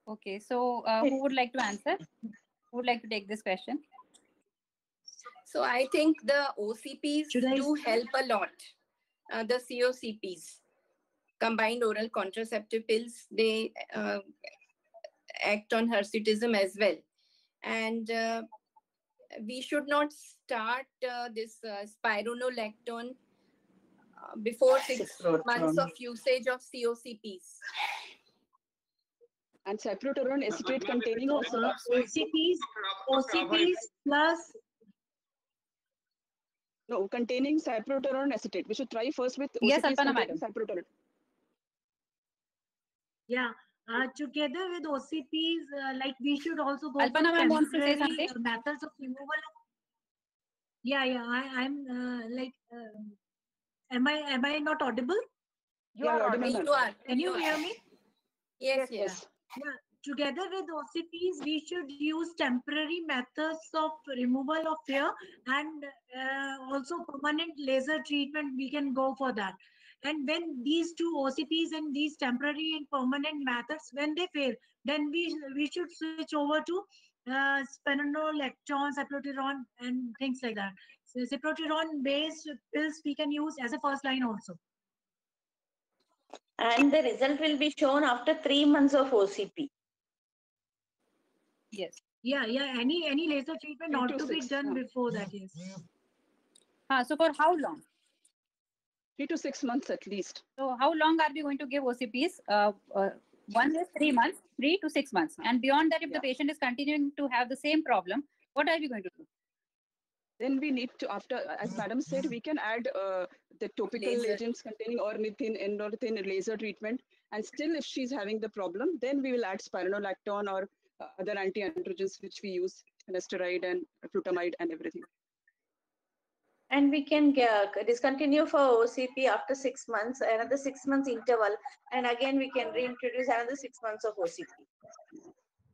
Okay, so who would like to answer? Who would like to take this question? So I think the OCPs do help a lot. The COCPs, combined oral contraceptive pills, they act on hirsutism as well. And we should not start this spironolactone before 6 months of usage of COCPs. And cyproterone acetate containing OCPs plus containing cyproterone acetate. We should try first with yes, OCPs Alpana madam. Cyproterone. Yeah, together with OCPs, like we should also go Alpana for wants to say temporary something. methods of removal. I'm like, am I not audible? You are audible. You are. Can you hear me? Yes. Yeah. Together with OCPs, we should use temporary methods of removal of hair and also permanent laser treatment. We can go for that. And when these two OCPs and these temporary and permanent methods, when they fail, then we should switch over to spironolactone, cyproterone, and things like that. So cyproterone-based pills we can use as a first line also. And the result will be shown after 3 months of OCP. Yes. Yeah. Any laser treatment not to be done before that. Yes. So for how long? 3 to 6 months at least. So how long are we going to give OCPs? One is 3 months, 3 to 6 months. And beyond that, if the patient is continuing to have the same problem, what are we going to do? Then we need to, after, as madam said, we can add the topical agents containing ornithine, endorphin, laser treatment. And still, if she's having the problem, then we will add spironolactone or other anti-androgens which we use, finasteride and flutamide and everything. And we can discontinue for OCP after 6 months, another 6 months interval, and again we can reintroduce another 6 months of OCP.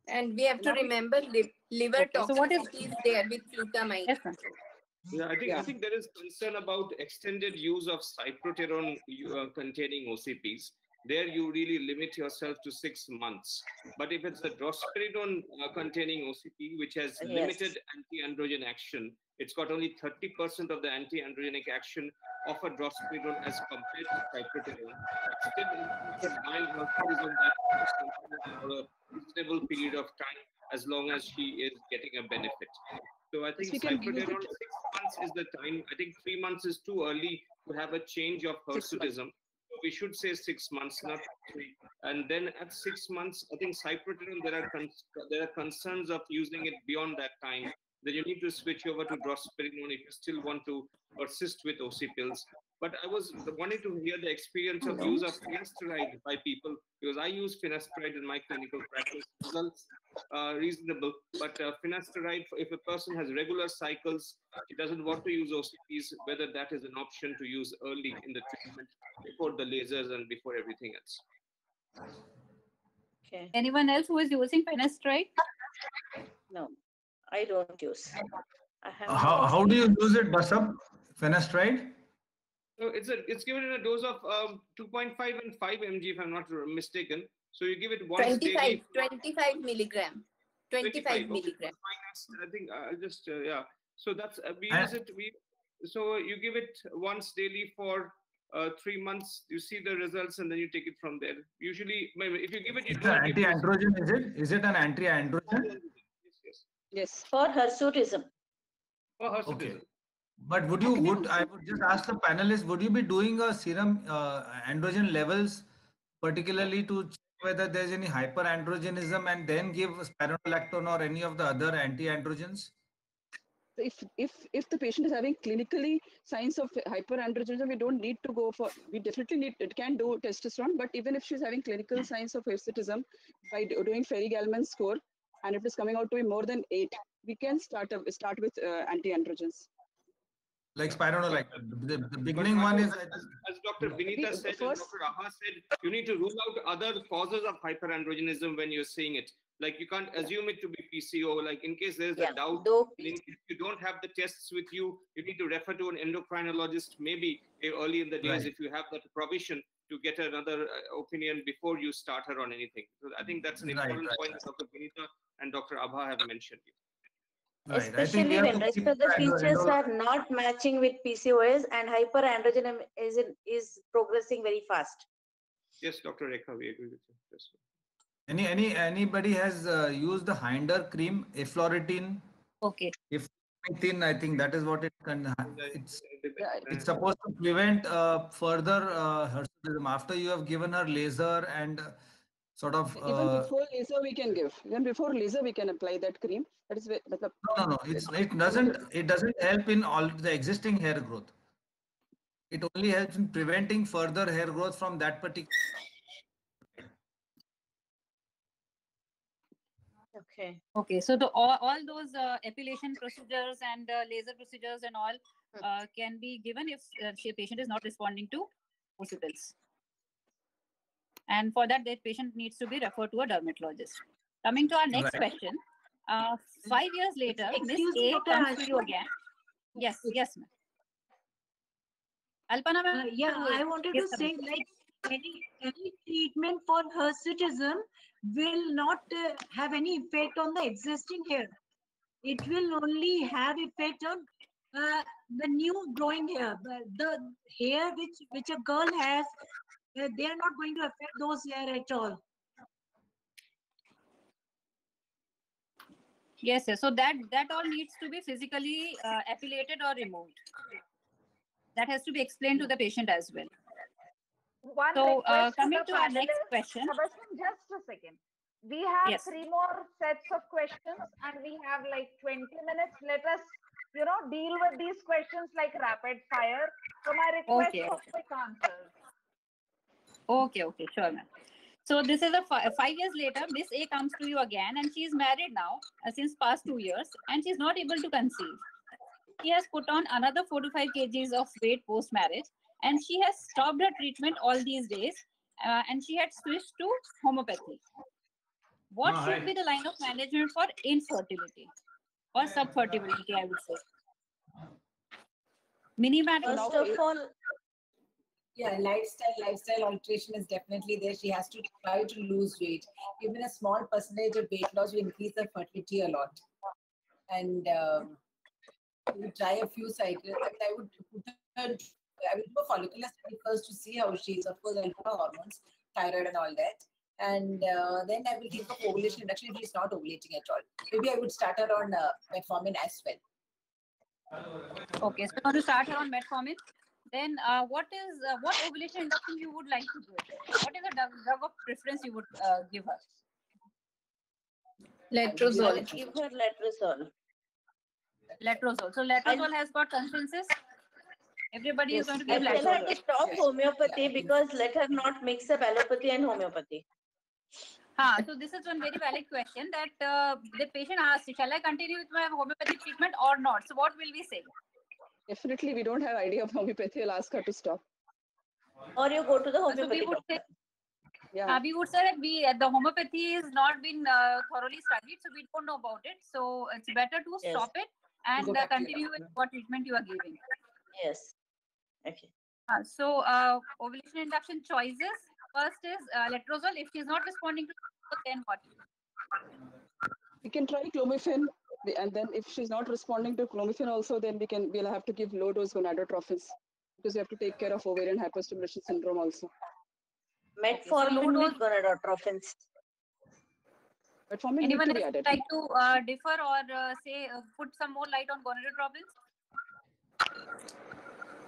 And we have to remember liver toxicity is there with flutamide. Yes, yeah, I think there is concern about extended use of cyproterone containing OCPs. There you really limit yourself to 6 months. But if it's a drospirenone containing OCP, which has limited anti-androgen action, it's got only 30% of the anti-androgenic action of a drospirenone as compared to cyproterone. Still, mild hirsutism that for a reasonable period of time, as long as she is getting a benefit. So I think cyproterone 6 months is the time. I think 3 months is too early to have a change of hirsutism. We should say 6 months, not 3. And then at 6 months, I think cyproterone, there are concerns of using it beyond that time. Then you need to switch over to drospirenone if you still want to persist with OC pills. But I was wanting to hear the experience of use of finasteride by people, because I use finasteride in my clinical practice. Results reasonable, but finasteride, if a person has regular cycles, he doesn't want to use OCPs, whether that is an option to use early in the treatment before the lasers and before everything else. Okay. Anyone else who is using finasteride? No, I don't use. How do you use it, Basab? Finasteride? So it's given in a dose of 2.5 and 5 mg, if I'm not mistaken. So you give it once daily. 25 milligram. 25 milligram. I think I'll just So that's we use it. So you give it once daily for 3 months. You see the results, and then you take it from there. Usually, if you give it, it's an anti-androgen. Is it an anti-androgen? Yes. For hirsutism. For hirsutism. Okay. But I would just ask the panelists, would you be doing a serum androgen levels, particularly to check whether there's any hyperandrogenism, and then give spironolactone or any of the other anti-androgens? If the patient is having clinically signs of hyperandrogenism, we don't need to go for. We definitely need it can do testosterone, but even if she's having clinical signs of hirsutism, by doing Ferry-Gallman score, and it is coming out to be more than 8, we can start with anti-androgens. Like spironolactone. The beginning one is. As Dr. Vinita said, and Dr. Aha said, you need to rule out other causes of hyperandrogenism when you're seeing it. Like you can't assume it to be PCO. Like in case there's a doubt, if you don't have the tests with you, you need to refer to an endocrinologist maybe early in the days if you have that provision to get another opinion before you start her on anything. So I think that's an important point that Dr. Vinita and Dr. Abha have mentioned. Especially when rest of the features are not matching with PCOS and hyperandrogenism is progressing very fast. Yes, Dr. Rekha, we agree with you. Yes. Anybody has used the Hinder cream, eflornithine? Okay. Eflornithine, I think that is what it's supposed to prevent further hirsutism after you have given her laser and sort of. Even before laser, we can give. Even before laser, we can apply that cream. That is no. It doesn't help in all the existing hair growth. It only helps in preventing further hair growth from that particular. Okay. So all those epilation procedures and laser procedures and all can be given if the patient is not responding to pills. And for that, the patient needs to be referred to a dermatologist. Coming to our next question. 5 years later, Miss A comes to you again. Yes, ma'am. Alpana, ma'am. I wanted to say, like, any treatment for hirsutism will not have any effect on the existing hair. It will only have effect on the new growing hair. But the hair which a girl has, they are not going to affect those hair at all. Yes. So that all needs to be physically epilated or removed. That has to be explained to the patient as well. So coming to our next question. Just a second. We have 3 more sets of questions and we have like 20 minutes. Let us, deal with these questions like rapid fire. So my request for quick answers. Okay, sure, ma'am. So this is 5 years later, Miss A comes to you again and she is married now since past 2 years and she is not able to conceive. She has put on another 4 to 5 kgs of weight post-marriage and she has stopped her treatment all these days and she had switched to homeopathy. What should be the line of management for infertility or subfertility, I would say? First of all, lifestyle alteration is definitely there. She has to try to lose weight. Even a small percentage of weight loss will increase her fertility a lot. And we try a few cycles. I would do a follicular study first to see how she is. Of course, I'll do her hormones, thyroid and all that. And then I will think of ovulation induction if she's not ovulating at all. Maybe I would start her on metformin as well. Okay, so to start her on metformin, then what ovulation induction you would like to do? What is the drug of preference you would give her? Letrozole. Give her letrozole. Letrozole. So letrozole has got consensus. Everybody is going to give letrozole. Tell her to stop homeopathy because let her not mix up allopathy and homeopathy. So this is one very valid question that the patient asked, shall I continue with my homeopathic treatment or not? So what will we say? Definitely, we don't have idea of homeopathy. I'll ask her to stop. Or you go to the homeopathy. So we would say, we would say that the homeopathy has not been thoroughly studied, so we don't know about it. So it's better to stop it and continue with what treatment you are giving. Yes. Okay. So ovulation induction choices. First is letrozole. If she is not responding to it, then what? We can try clomiphene, and then if she's not responding to clomiphene also, then we'll have to give low dose gonadotrophins because we have to take care of ovarian hyperstimulation syndrome also. Metformin with gonadotrophins. Metformin Anyone need to be else added. like to differ or say put some more light on gonadotrophins?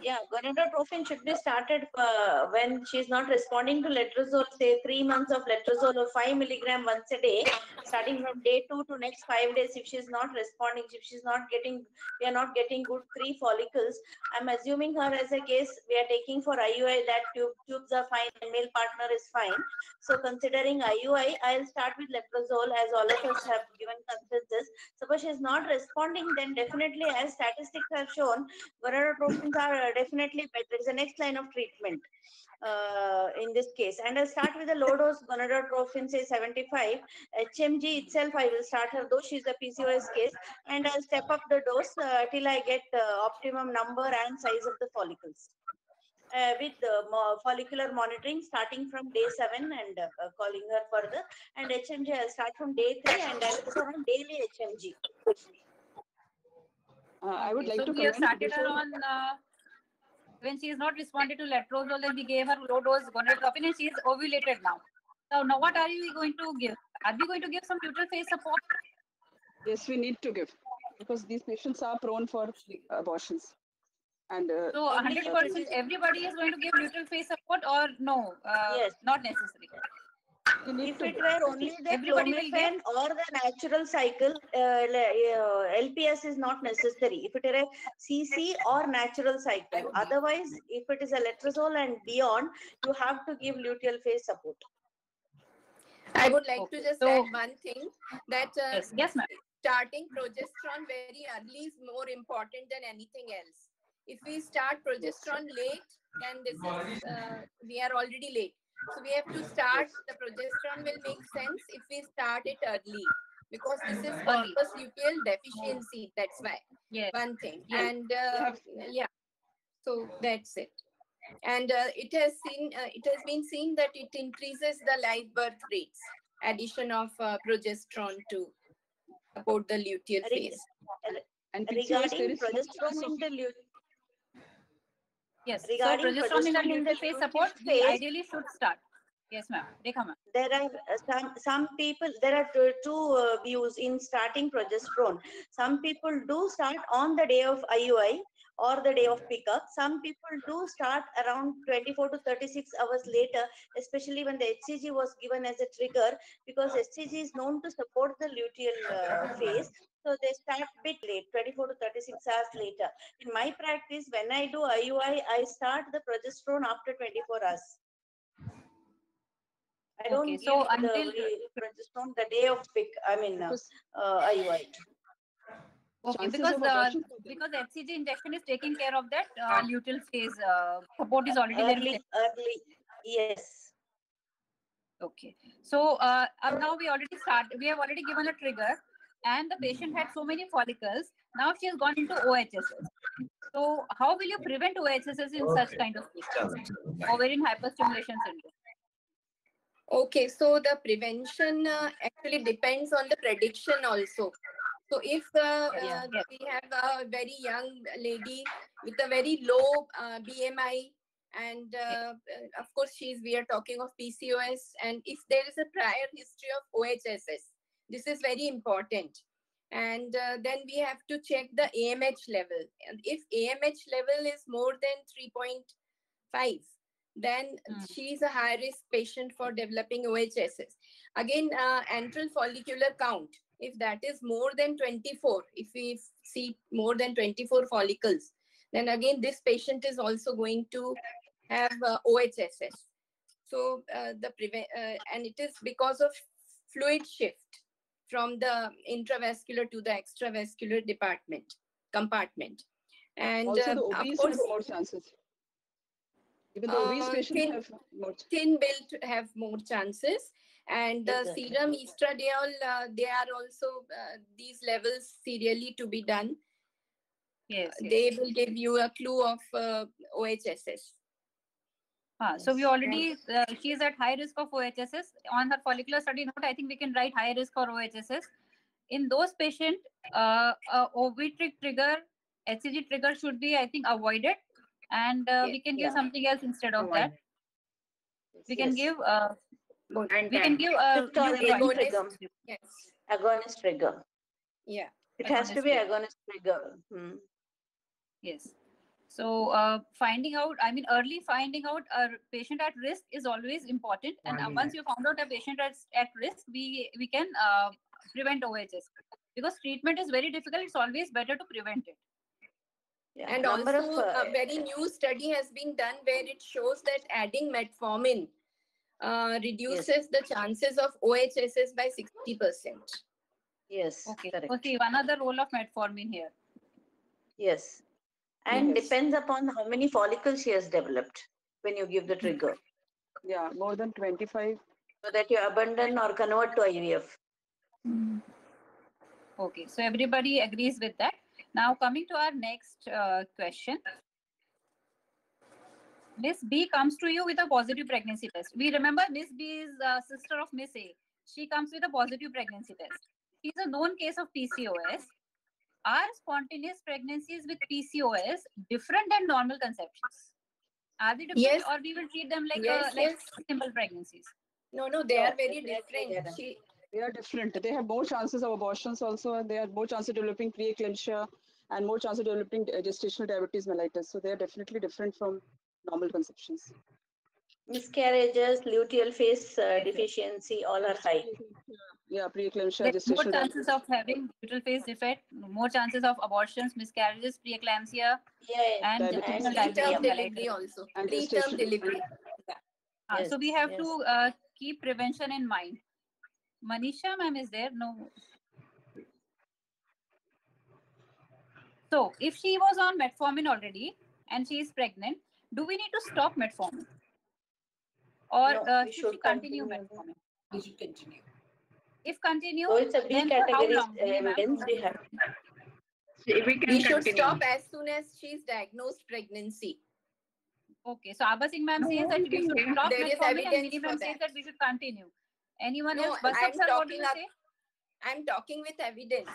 Yeah, gonadotropin should be started when she's not responding to letrozole, say 3 months of letrozole or 5 milligram once a day, starting from day 2 to next 5 days. If she's not responding, if she's not getting, we are not getting good 3 follicles, I'm assuming her as a case, we are taking for IUI that tubes are fine and male partner is fine. So considering IUI, I'll start with letrozole as all of us have given consensus. Suppose she's not responding, then definitely as statistics have shown, gonadotropins are definitely better. It's the next line of treatment in this case. And I'll start with a low dose gonadotropin, say 75. HMG itself, I will start her, though she's a PCOS case, and I'll step up the dose till I get optimum number and size of the follicles. With follicular monitoring starting from day 7 and calling her further. And HMG, I'll start from day 3 and I'll put her on daily HMG. I would like so to we have comment started her on when she is not responded to letrozole, then we gave her low dose gonadotropin and she is ovulated now. So now what are you going to give? Are we going to give some luteal phase support? Yes, we need to give, because these patients are prone for abortions. And so 100% everybody is going to give luteal phase support, or no? Yes. Not necessary. If it were only the clomiphene or the natural cycle, LPS is not necessary. If it is a CC or natural cycle, otherwise, if it is a letrozole and beyond, you have to give luteal phase support. I would like to just add one thing, that yes, ma'am. Starting progesterone very early is more important than anything else. If we start progesterone late, then this is we are already late. So we have to start, the progesterone will make sense if we start it early, because this is corpus luteal deficiency. That's why. One thing. And yeah, so that's it. And it has been seen that it increases the live birth rates, addition of progesterone to support the luteal phase. And regarding progesterone in the luteal, yes, regarding so progesterone in the luteal phase support, we ideally should start. Yes, ma'am. Rekha, ma'am. There are some people, there are two views in starting progesterone. Some people do start on the day of IUI or the day of pickup. Some people do start around 24 to 36 hours later, especially when the HCG was given as a trigger, because HCG is known to support the luteal phase. So they start a bit late, 24 to 36 hours later. In my practice, when I do IUI, I start the progesterone after 24 hours. I don't give the progesterone the day of pick. I mean, IUI. Okay, because HCG injection is taking care of that luteal phase support is already early. Yes. Okay, so now we have already given a trigger, and the patient had so many follicles. Now she has gone into OHSS. So how will you prevent OHSS in such kind of cases? Ovarian hyperstimulation syndrome. Okay, so the prevention actually depends on the prediction also. So if we have a very young lady with a very low BMI, and of course we are talking of PCOS, and if there is a prior history of OHSS, this is very important. And then we have to check the AMH level. And if AMH level is more than 3.5, then she is a high-risk patient for developing OHSS. Again, antral follicular count, if that is more than 24, if we see more than 24 follicles, then again, this patient is also going to have OHSS. So, and it is because of fluid shift from the intravascular to the extravascular compartment. And also the obese have more chances. Even the obese patients have more. Thin build have more chances. And the serum estradiol, they are also these levels serially to be done. Yes, they will give you a clue of OHSS. So we already, she is at high risk of OHSS. On her follicular study note, I think we can write high risk for OHSS. In those patients, ovarian trigger, HCG trigger should be, I think, avoided. And we can give something else instead of that. We can give agonist trigger. Yeah. It has to be agonist trigger. Yes. So finding out, early finding out a patient at risk is always important. And once you found out a patient at risk, we can prevent OHS. Because treatment is very difficult, it's always better to prevent it. Yeah. And also a very new study has been done where it shows that adding metformin reduces the chances of OHSS by 60%. Yes, okay. correct. Okay, another role of metformin here. Yes. And depends upon how many follicles she has developed when you give the trigger. Yeah, more than 25. So that you abandon or convert to IVF. Okay, so everybody agrees with that. Now coming to our next question. Miss B comes to you with a positive pregnancy test. We remember Miss B is sister of Miss A. She comes with a positive pregnancy test. She's a known case of PCOS. Are spontaneous pregnancies with PCOS different than normal conceptions? Are they different, Yes. or we will treat them like simple pregnancies? No, they are very different. They are different. They have more chances of abortions also, and they have more chances of developing preeclampsia and more chances of developing gestational diabetes mellitus. So they are definitely different from normal conceptions. Miscarriages, luteal phase deficiency, all are high. Yeah, preeclampsia, There's more gestational chances diabetes. of having luteal phase defect, more chances of abortions, miscarriages, preeclampsia, and gestational diabetes Preterm delivery mellitus. also. And Preterm gestation. delivery. So we have to keep prevention in mind. Manisha ma'am is there? No. So if she was on metformin already and she is pregnant, do we need to stop metformin? Or should she continue metformin? We should continue. If continue, So it's a B then for how category long? evidence we have. We should stop as soon as she is diagnosed pregnancy. Okay, so Abha Singh ma'am says that we should stop There is metformin, and evidence Mini for ma'am says that we should continue. Anyone No, else? Basant sir, what do you say? I'm talking with evidence.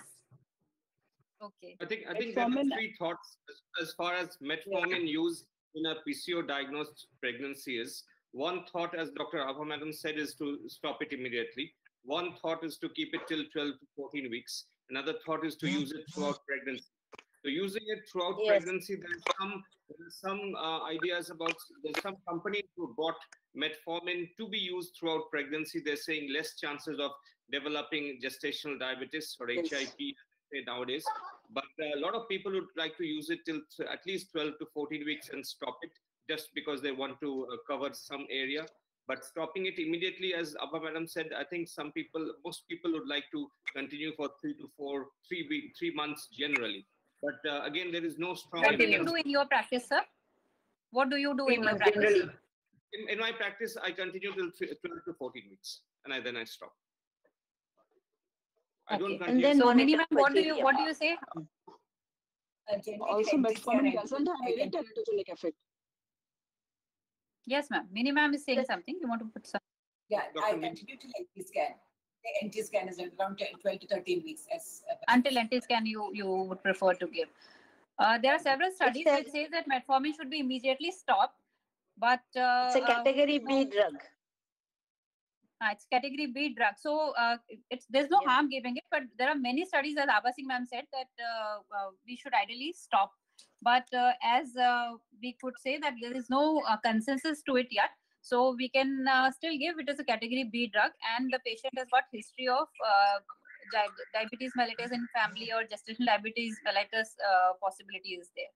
Okay. I think there are three thoughts as far as metformin use in a PCO diagnosed pregnancy is. One thought, as Dr. Abha Madam said, is to stop it immediately. One thought is to keep it till 12 to 14 weeks. Another thought is to use it throughout pregnancy. So using it throughout pregnancy, there's some ideas about, there's some companies who bought metformin to be used throughout pregnancy. They're saying less chances of developing gestational diabetes or HIP nowadays. But a lot of people would like to use it till at least 12 to 14 weeks and stop it just because they want to cover some area. But stopping it immediately, as Abha Madam said, I think most people would like to continue for 3 months generally. But again, there is no strong What do you evidence. do in your practice, sir? What do you do in your practice? In my practice, I continue till 12 to 14 weeks, and then I stop. I don't continue. And then so, Mini ma'am, what do you say? Also, metformin doesn't have any teratogenic effect. Yes, ma'am. Mini ma'am is saying something. You want to put some? Yeah, I continue till NT scan. The NT scan is around 12 to 13 weeks. Until NT scan, you would prefer to give. There are several studies which say that metformin should be immediately stopped, but it's a category B drug. It's category B drug. So there's no harm giving it, but there are many studies, as Abha Singh ma'am said, that we should ideally stop. But as we could say that there is no consensus to it yet, so we can still give it as a category B drug, and the patient has got history of diabetes mellitus in family or gestational diabetes mellitus possibility is there.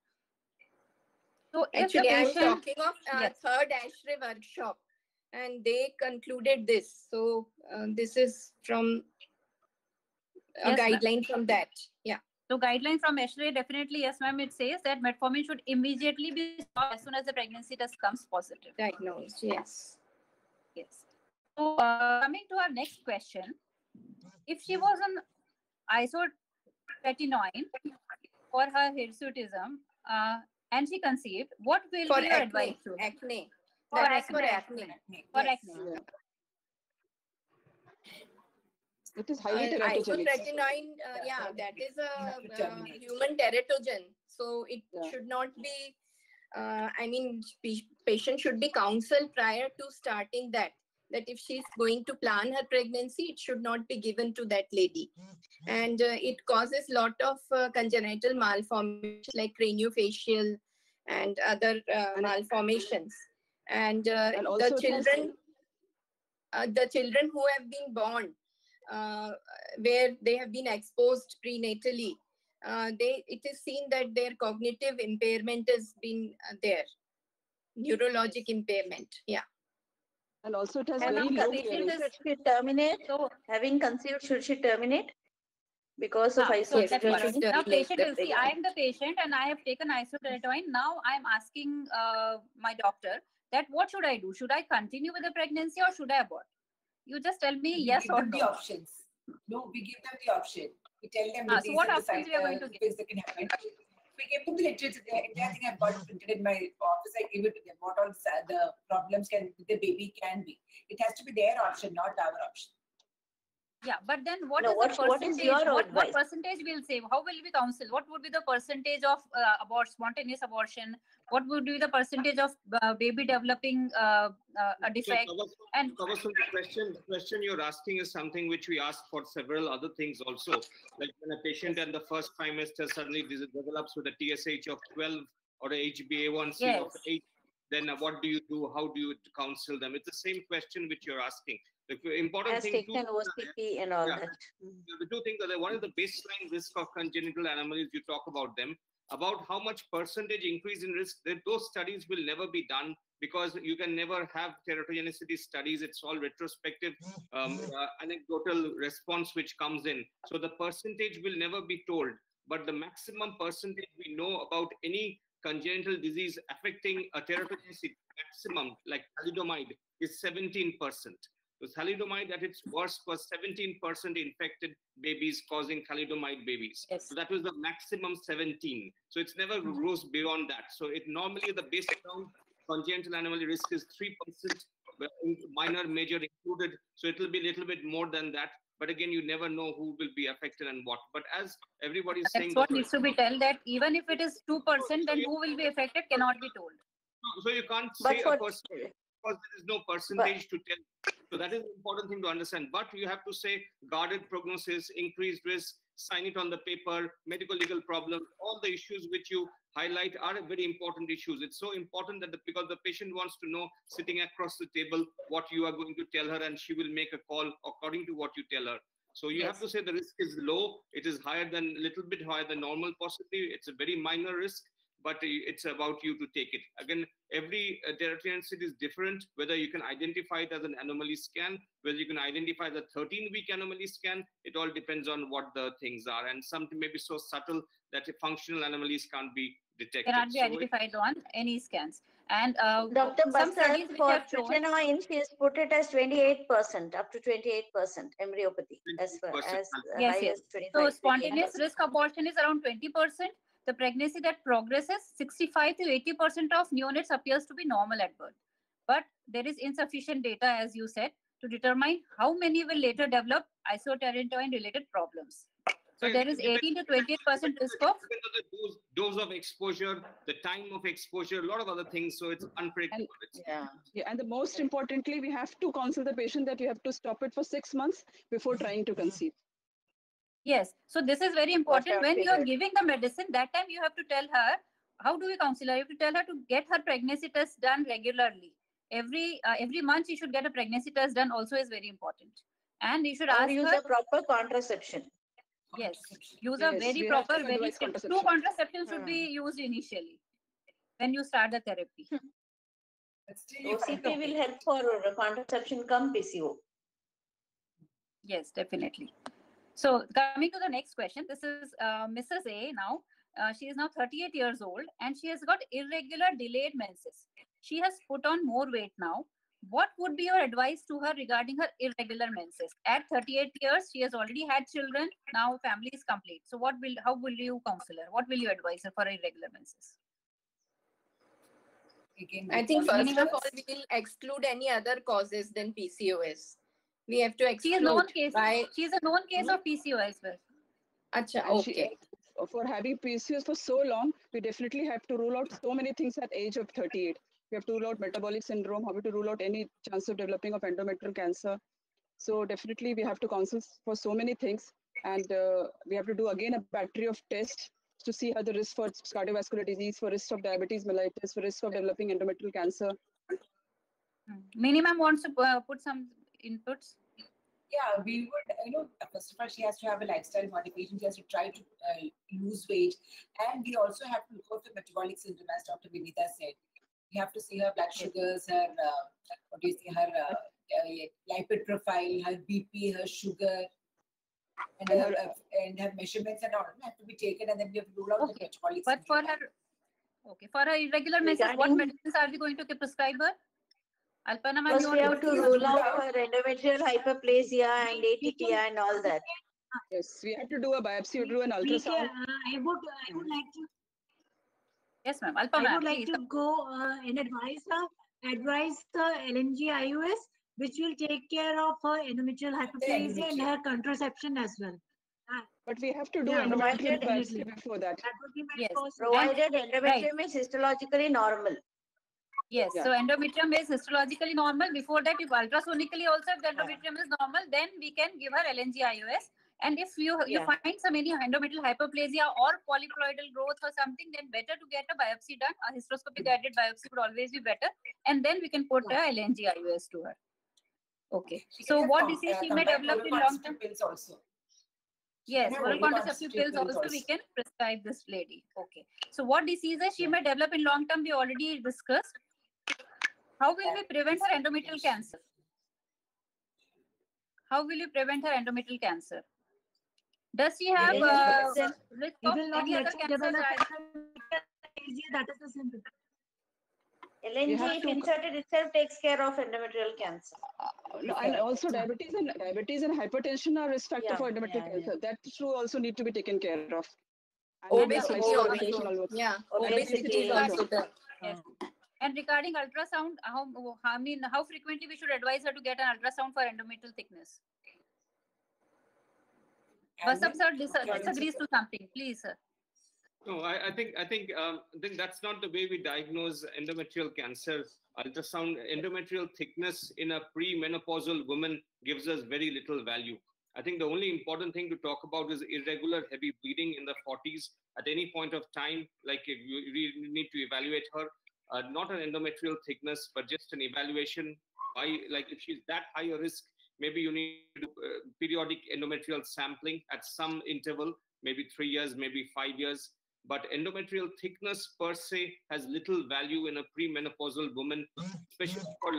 So actually, I'm talking of third ASHRAE workshop, and they concluded this. So this is from a guideline from that. Yeah. So guideline from ASHRAE, definitely, yes, ma'am. It says that metformin should immediately be stopped as soon as the pregnancy test comes positive. Diagnosed, yes. Yes. So coming to our next question, if she was on isotretinoin for her hirsutism and she conceived, what will be your advice? Acne. For acne. For acne. It is highly teratogenic. Isotretinoin, that is a human teratogen. So it should not be, patient should be counseled prior to starting that if she's going to plan her pregnancy, it should not be given to that lady. And it causes lot of congenital malformations like craniofacial and other malformations. And also the children who have been born where they have been exposed prenatally, it is seen that their cognitive impairment has been there, neurologic impairment. Yeah. And also it has Having very low conceived, clearance. should she terminate? Having conceived, should she terminate? Because of isotretinoin? Now patient will see, I am the patient and I have taken isotretinoin. Now I am asking my doctor that what should I do? Should I continue with the pregnancy or should I abort? You just tell me yes or no. The options. No, we give them the option. We tell them so what options we are going to give? That can happen. We give them the literature. The entire thing I've got printed in my office. I give it to them. What all the problems the baby can be. It has to be their option, not our option. Yeah, but then what is what percentage will say? How will we counsel? What would be the percentage of spontaneous abortion? What would be the percentage of baby developing a defect? And the question you're asking is something which we ask for several other things also. Like when a patient in the first trimester suddenly develops with a TSH of 12 or a HbA1c of 8, then what do you do? How do you counsel them? It's the same question which you're asking. The important thing OCP and all that. The two things are, one is the baseline risk of congenital anomalies. You talk about them, about how much percentage increase in risk. Those studies will never be done because you can never have teratogenicity studies. It's all retrospective, anecdotal response which comes in. So the percentage will never be told, but the maximum percentage we know about any congenital disease affecting a teratogenicity maximum, like thalidomide, is 17%. So thalidomide at its worst was 17% infected babies causing thalidomide babies. So that was the maximum 17. So it's never goes beyond that. So it normally the baseline congenital anomaly risk is 3%, minor, major included. So it will be a little bit more than that. But again, you never know who will be affected and what. But as everybody is saying, that's what needs to be told, that even if it is 2%, then who will be affected cannot be told. So you can't say a percentage because there is no percentage to tell. So that is an important thing to understand. But you have to say guarded prognosis, increased risk, sign it on the paper, medical legal problems, all the issues which you highlight are very important issues. It's so important that because the patient wants to know sitting across the table what you are going to tell her, and she will make a call according to what you tell her. So you have to say the risk is low. It is higher than, a little bit higher than normal possibly. It's a very minor risk, but it's about you to take it. Again, every teratogenicity is different, whether you can identify it as an anomaly scan, whether you can identify the 13-week anomaly scan, it all depends on what the things are. And something may be so subtle that functional anomalies can't be detected. Cannot be identified on any scans. And Dr. some studies Basar, for tretinoin, she has put it as 28%, up to 28% embryopathy, as far as high as 25%. So spontaneous risk abortion is around 20%. The pregnancy that progresses, 65 to 80% of neonates appears to be normal at birth. But there is insufficient data, as you said, to determine how many will later develop isotretinoin-related problems. So there is 18 to 28% risk of the dose of exposure, the time of exposure, a lot of other things. So it's unpredictable. And the most importantly, we have to counsel the patient that you have to stop it for 6 months before trying to conceive. Yes. So this is very important. When you are giving the medicine, that time you have to tell her, how do we counsel her? You have to tell her to get her pregnancy test done regularly. Every month you should get a pregnancy test done also is very important. And you should ask use her a proper contraception. Yes, use a very proper, very strict. 2 contraceptions should be used initially when you start the therapy. OCP will help for contraception come PCO. Yes, definitely. So coming to the next question, this is Mrs. A now. She is now 38 years old and she has got irregular delayed menses. She has put on more weight now. What would be your advice to her regarding her irregular menses? At 38 years, she has already had children. Now family is complete. So how will you counsel her? What will you advise her for irregular menses? I think first of all, we will exclude any other causes than PCOS. We have to exclude. She is a known case of PCOS as well. Achha, okay. For having PCOS for so long, we definitely have to rule out so many things at age of 38. We have to rule out metabolic syndrome, how to rule out any chance of developing of endometrial cancer. So definitely we have to counsel for so many things. And we have to do again a battery of tests to see her the risk for cardiovascular disease, for risk of diabetes mellitus, for risk of developing endometrial cancer. Minimum wants to put some inputs. Yeah, we would, first of all, she has to have a lifestyle modification. She has to try to lose weight. And we also have to look out for metabolic syndrome, as Dr. Vinita said. We have to see her blood sugars, her, her lipid profile, her BP, her sugar, and her measurements and all have to be taken, and then we have to rule out the metabolic syndrome. For her irregular menses, what medicines are we going to prescribe her? Alpana, first we have to rule out her endometrial hyperplasia and ATP and all that. Yes, we have to do a biopsy, we do an ultrasound. I would like to. Yes, ma'am. I would like to go and advise the LNG IUS, which will take care of her endometrial hyperplasia and her contraception as well. But we have to do endometrial biopsy before that. That would be my first. Provided endometrium is histologically normal. Yes, so endometrium is histologically normal. Before that, if ultrasonically also if the endometrium is normal, then we can give her LNG IUS. And if you find some any endometrial hyperplasia or polyploidal growth or something, then better to get a biopsy done. A hysteroscopic guided biopsy would always be better. And then we can put a LNG IUS to her. Okay. So what disease she may develop in long term? Also. Yes, oral contraceptive pills also we can prescribe this lady. Okay. So what diseases she may develop in long term we already discussed. How will we prevent her endometrial cancer? How will you prevent her endometrial cancer? Does she have risk of any other cancer? That is the symptom. LNG, if inserted itself, takes care of endometrial cancer. And also diabetes and hypertension are risk factor for endometrial cancer. That too also need to be taken care of. Obesity is also there. Yes. And regarding ultrasound, how frequently we should advise her to get an ultrasound for endometrial thickness? Vasant sir disagrees to something, please, sir. No, I think that's not the way we diagnose endometrial cancer. Ultrasound endometrial thickness in a premenopausal woman gives us very little value. I think the only important thing to talk about is irregular heavy bleeding in the 40s at any point of time. Like you need to evaluate her, not an endometrial thickness, but just an evaluation. Like if she's that high a risk, maybe you need to do periodic endometrial sampling at some interval, maybe 3 years, maybe 5 years. But endometrial thickness per se has little value in a premenopausal woman, especially for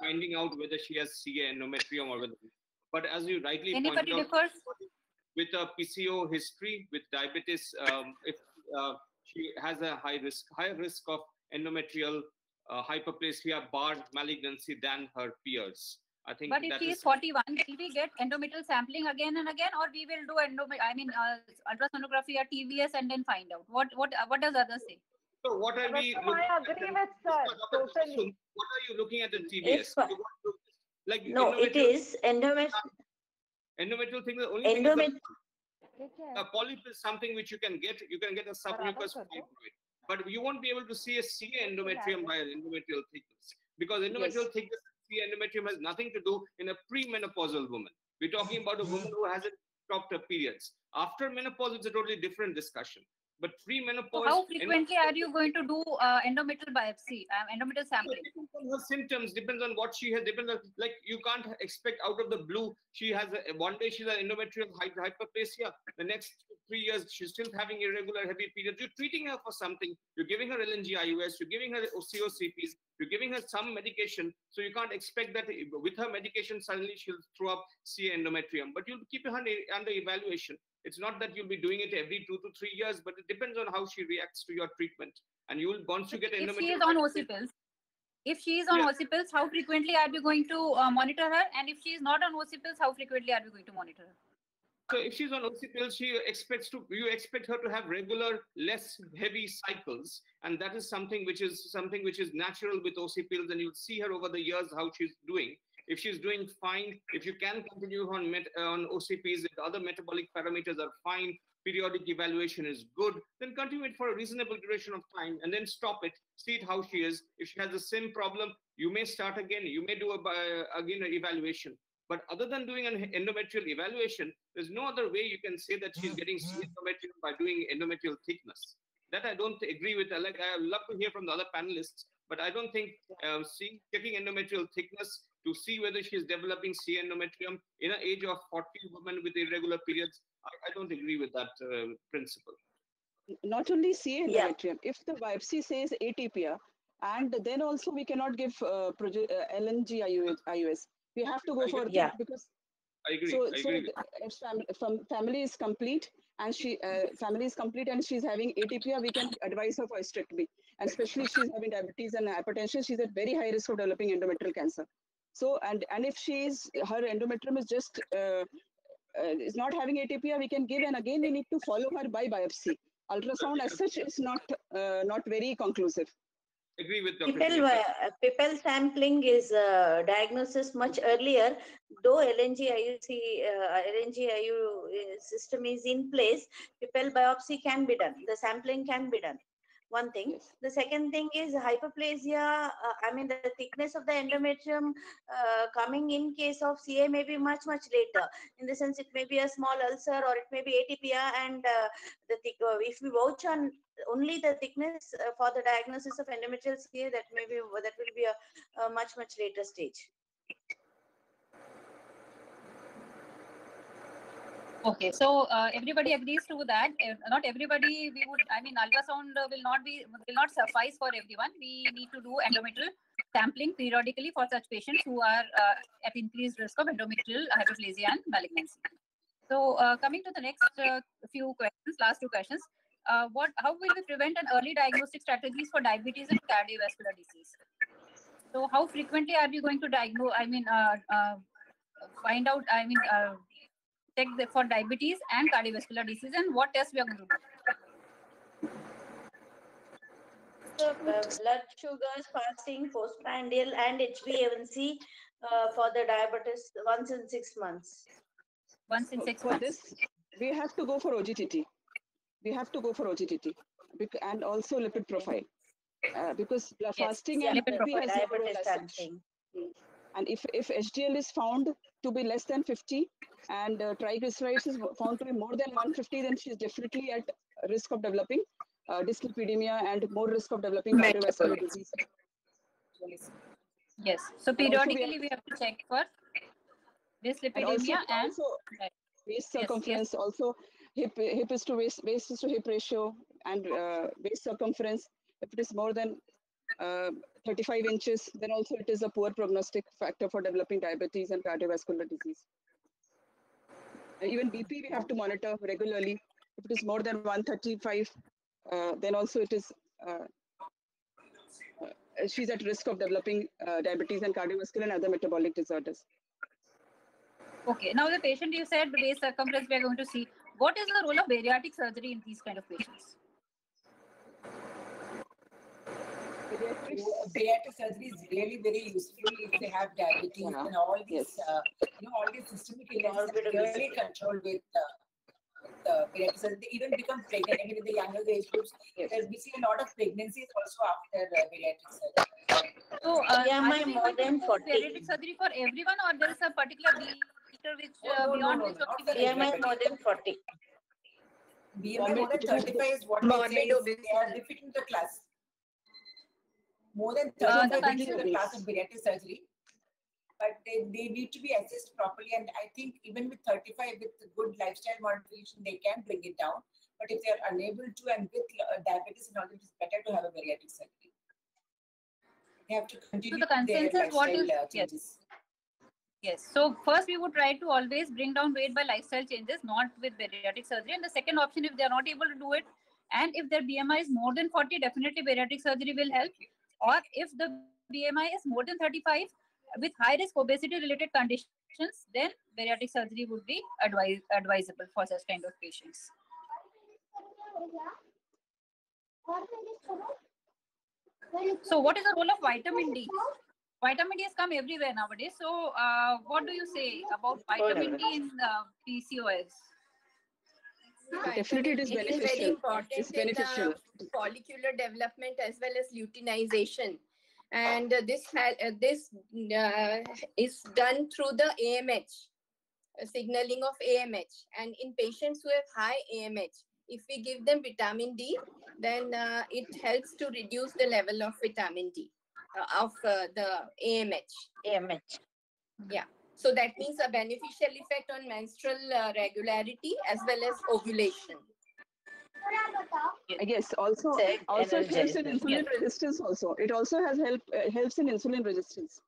finding out whether she has CA endometrium or whether. But as you rightly pointed out, with a PCO history, with diabetes, if she has a higher risk of endometrial hyperplasia bar malignancy than her peers. I think. But if she is 41, will we get endometrial sampling again and again, or we will do ultrasonography or TVS and then find out? What does others say? So what are we? I agree with sir. Totally. What are you looking at in TVS? No, it is endometrial. Endometrial thing. The only thing is a polyp is something which you can get. You can get a submucous fibroid, but you won't be able to see a CA endometrium by an endometrial thickness, because endometrial thickness and CA endometrium has nothing to do in a premenopausal woman. We're talking about a woman who hasn't stopped her periods. After menopause, it's a totally different discussion. But pre-menopause. So how frequently are you going to do endometrial biopsy, endometrial sampling? It depends on her symptoms, depends on what she has, depends on, like, you can't expect out of the blue, she has, one day she's an endometrial hyperplasia, the next 3 years she's still having irregular heavy periods. You're treating her for something, you're giving her LNG IUS, you're giving her COCPs, you're giving her some medication, so you can't expect that with her medication suddenly she'll throw up CA endometrium, but you'll keep her under evaluation. It's not that you'll be doing it every 2 to 3 years, but it depends on how she reacts to your treatment. And you will, once you get endometrial. If she is on OC pills, if she is on OC pills, how frequently are we going to monitor her? And if she is not on OC pills, how frequently are we going to monitor her? So if she's on OC pills, you expect her to have regular, less heavy cycles, and that is something which is natural with OC pills, and you'll see her over the years how she's doing. If she's doing fine, if you can continue on OCPs, if the other metabolic parameters are fine, periodic evaluation is good, then continue it for a reasonable duration of time and then stop it, see it how she is. If she has the same problem, you may start again, you may do again an evaluation. But other than doing an endometrial evaluation, there's no other way you can say that she's getting C endometrium by doing endometrial thickness. That I don't agree with. Like, I love to hear from the other panelists, but I don't think checking endometrial thickness to see whether she's developing C endometrium in an age of 40 women with irregular periods, I don't agree with that principle. Not only C endometrium, if the biopsy says atypia, and then also we cannot give LNG IUS. We have to go for because I agree. So, I agree if family is complete and she's having atypia, we can advise her for hysterectomy. And especially if she's having diabetes and hypertension, she's at very high risk of developing endometrial cancer. So, and if her endometrium is just is not having atypia, we can give, and again we need to follow her by biopsy. Ultrasound as such is not very conclusive. Agree with Dr. PIPEL sampling is diagnosis much earlier. Though LNG-IU system is in place, PIPEL biopsy can be done. The sampling can be done. One thing. Yes. The second thing is hyperplasia. I mean, the thickness of the endometrium coming in case of CA may be much later. In the sense, it may be a small ulcer or it may be atypia, and if we vouch on only the thickness for the diagnosis of endometrial CA, that will be a much later stage. Okay, so everybody agrees to that. Not everybody. Ultrasound will not suffice for everyone. We need to do endometrial sampling periodically for such patients who are at increased risk of endometrial hyperplasia and malignancy. So, coming to the next few questions, last two questions. How will we prevent an early diagnostic strategies for diabetes and cardiovascular disease? So, how frequently are we going to diagnose? Find out. Check for diabetes and cardiovascular disease, and what tests we are going to do? So, blood sugars, fasting, postprandial, and HbA1c for the diabetes once in 6 months. Once in 6 months. For this, we have to go for OGTT. And also lipid profile. Because fasting and lipid has no role as such. And if HDL is found to be less than 50 and triglycerides is found to be more than 150, then she's definitely at risk of developing dyslipidemia and more risk of developing cardiovascular disease. Yes. So periodically we have to check for dyslipidemia and also waist circumference. Yes. Also hip is to waist is to hip ratio, and waist circumference. If it is more than 35 inches, then also it is a poor prognostic factor for developing diabetes and cardiovascular disease. And even BP we have to monitor regularly. If it is more than 135, then also it is she's at risk of developing diabetes and cardiovascular and other metabolic disorders. Okay, now the patient you said waist circumference we are going to see. What is the role of bariatric surgery in these kind of patients? Bariatric surgery is really very useful if they have diabetes and all these, all these systemic illnesses are really controlled with bariatric surgery. They even become pregnant. I mean, in the younger age groups, we see a lot of pregnancies also after bariatric surgery. So, BMI more than 40. Bariatric surgery for everyone, or there is a particular meter which beyond which BMI more than 40. BMI more than 35 is what they say. They are defeating the class. More than 35 is the class of bariatric surgery, but they need to be assessed properly. And I think even with 35, with good lifestyle modification, they can bring it down. But if they are unable to, and with diabetes and all, it is better to have a bariatric surgery. They have to continue so the consensus, what is changes. Yes. So first, we would try to always bring down weight by lifestyle changes, not with bariatric surgery. And the second option, if they are not able to do it, and if their BMI is more than 40, definitely bariatric surgery will help. Or if the BMI is more than 35 with high risk obesity related conditions, then bariatric surgery would be advisable for such kind of patients. So what is the role of vitamin D? Vitamin D has come everywhere nowadays. So what do you say about vitamin D in PCOS? Definitely it is beneficial. Very important it's beneficial. In follicular development as well as luteinization. And this is done through the AMH, signaling of AMH. And in patients who have high AMH, if we give them vitamin D, then it helps to reduce the level of vitamin D of the AMH. AMH. Yeah. So that means a beneficial effect on menstrual regularity as well as ovulation. Yes, also it helps in insulin resistance. Also, it also has helps in insulin resistance.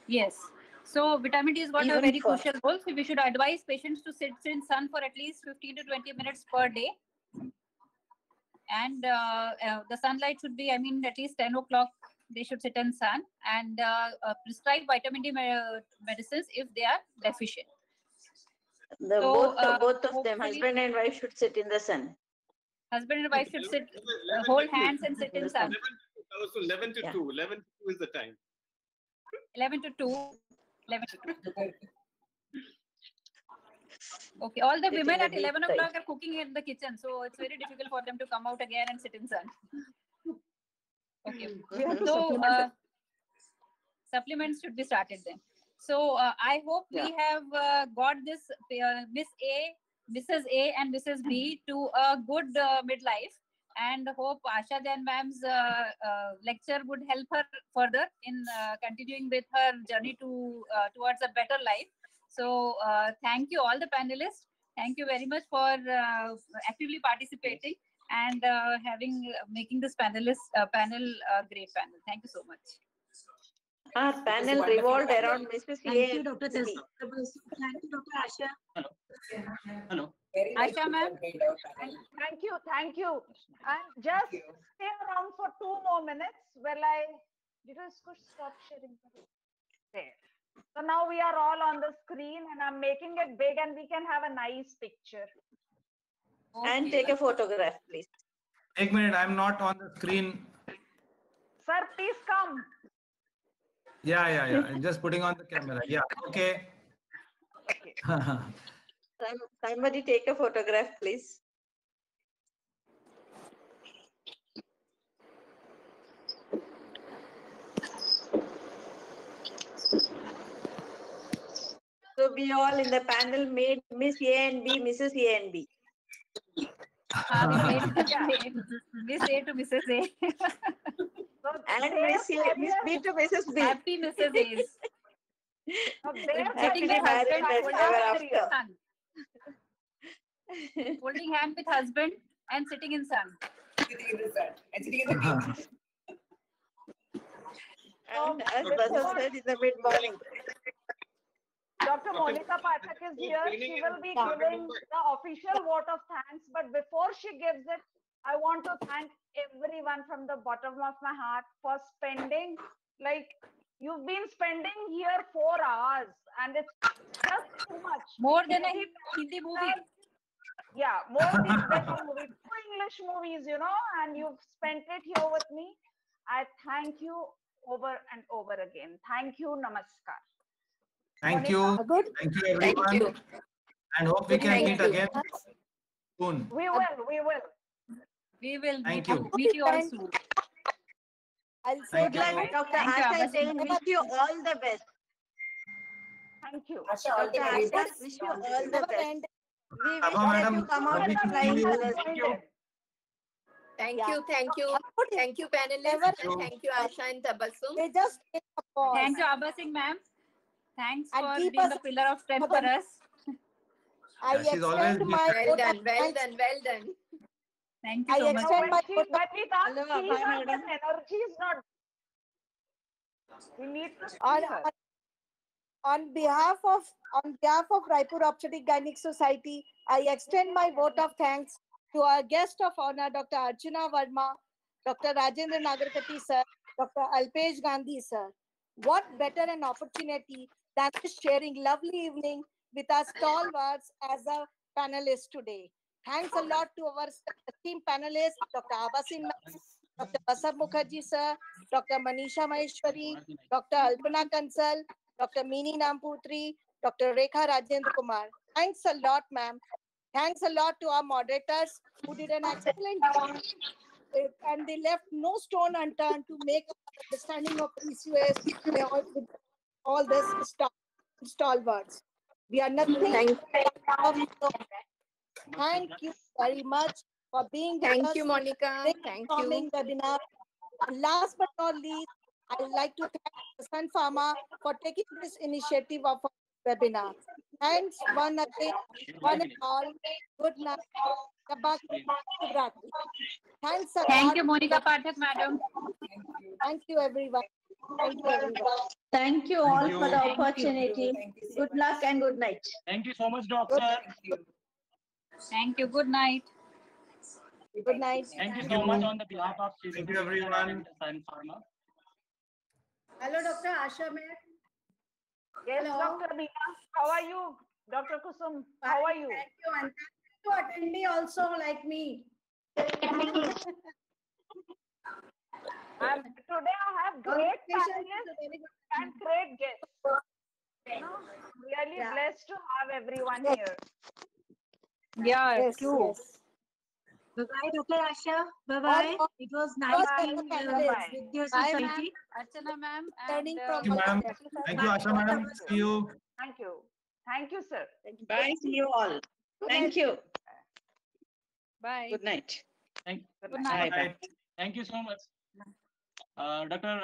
Yes. So vitamin D has got a very crucial role. So we should advise patients to sit in sun for at least 15 to 20 minutes per day. And the sunlight should be, I mean, at least 10 o'clock, they should sit in sun, and prescribe vitamin D medicines if they are deficient. Both of them, husband and wife, should sit in the sun. Husband and wife should sit, hold hands and sit in sun. 11 to 2. 11 to 2 is the time. 11 to 2. 11 to 2. Okay, all the women at 11 o'clock are cooking in the kitchen, so it's very difficult for them to come out again and sit in sun. Okay, so supplements should be started then. So I hope we have got this Miss A, Mrs. A and Mrs. B to a good midlife, and hope Asha Jain ma'am's lecture would help her further in continuing with her journey to towards a better life. So thank you all the panelists. Thank you very much for actively participating and making this panel a great panel. Thank you so much. Our panel revolved around Mrs. Thank you, Dr. Thank you, Dr. Asha. Hello. Asha ma'am. Thank you. And just stay around for 2 more minutes while did I stop sharing? There. So now we are all on the screen and I'm making it big and we can have a nice picture. Okay. And take a photograph, please. एक minute, I'm not on the screen. Sir, please come. Yeah. I'm just putting on the camera. Yeah, okay. Somebody take a photograph, please. So we all in the panel made Miss A and B, Mrs. A and B. Miss A to Mrs. A. And Miss B to Mrs. B. Happy Mrs. A's. Holding hand with husband and sitting in sun. And as Basant said, in the mid-morning. Dr. Monica Pathak is here. She will be giving the official vote of thanks. But before she gives it, I want to thank everyone from the bottom of my heart for spending, you've been spending here 4 hours and it's just too much. More than a Hindi movie. Yeah, more than a movie. 2 English movies, and you've spent it here with me. I thank you over and over again. Thank you. Namaskar. Thank you. Thank you, everyone. Thank you. And hope we can meet again soon. We will. We will Thank meet you all soon. I'll say like Dr. Asha saying, wish you all the best. Thank you. Dr. Asha, wish you all the best. We wish that you come out with flying colors. Thank you, panelists. Thank you, Asha and Tabassum. They just take a pause. Thank you, Abba Singh ma'am. Thanks And for keep being us a pillar of strength for us. I extend my well done. Thank you I so much. extend my But we can't see her, the energy is not. We need to see her. On behalf of Raipur Obstetric Gynec Society, I extend my vote of thanks to our guest of honor, Dr. Archana Verma, Dr. Rajendra Nagarkati sir, Dr. Alpesh Gandhi sir. What better an opportunity than sharing lovely evening with our stalwarts as a panelist today. Thanks a lot to our esteemed panelists, Dr. Abasin, Dr. Basab Mukherjee sir, Dr. Manisha Maheshwari, Dr. Alpana Kansal, Dr. Meeni Namputri, Dr. Rekha Rajendra Kumar. Thanks a lot, ma'am. Thanks a lot to our moderators who did an excellent job and they left no stone unturned to make understanding of PCOS, with all this stalwarts. We are nothing. Thank you very much for being with us. Thank you, Monica. Thank you. Webinar. And last but not least, I would like to thank Sun Pharma for taking this initiative of a webinar. Thanks one and all. Good night. Thanks a lot. Thank you, Monica Pathak, madam. Thank you, everyone. Thank you, everyone. Thank you all for the opportunity. Good luck and good night. Thank you so much, doctor. Thank you. Good night. Good night. Thank you so much on the behalf of Thank you, everyone. Sun Pharma. Hello, Dr. Asha ma'am. Yes, Hello. Dr. Meena. How are you? Dr. Kusum, how are you? Thank you. And thank you attendee also like me. Today I have great panelists and great guests. Really blessed to have everyone here. Yeah, Yes, true. yes. Bye-bye, Dr. Asha. Bye-bye. It was nice being Bye-bye. with your Bye, ma'am. society. Archana, ma'am. Turning And, Thank you, ma'am. Thank you, Asha, madam. See you. Thank you. Thank you, sir. Bye. See you all. Thank you. bye. Good night. Thank Good night. Thank you so much. Dr.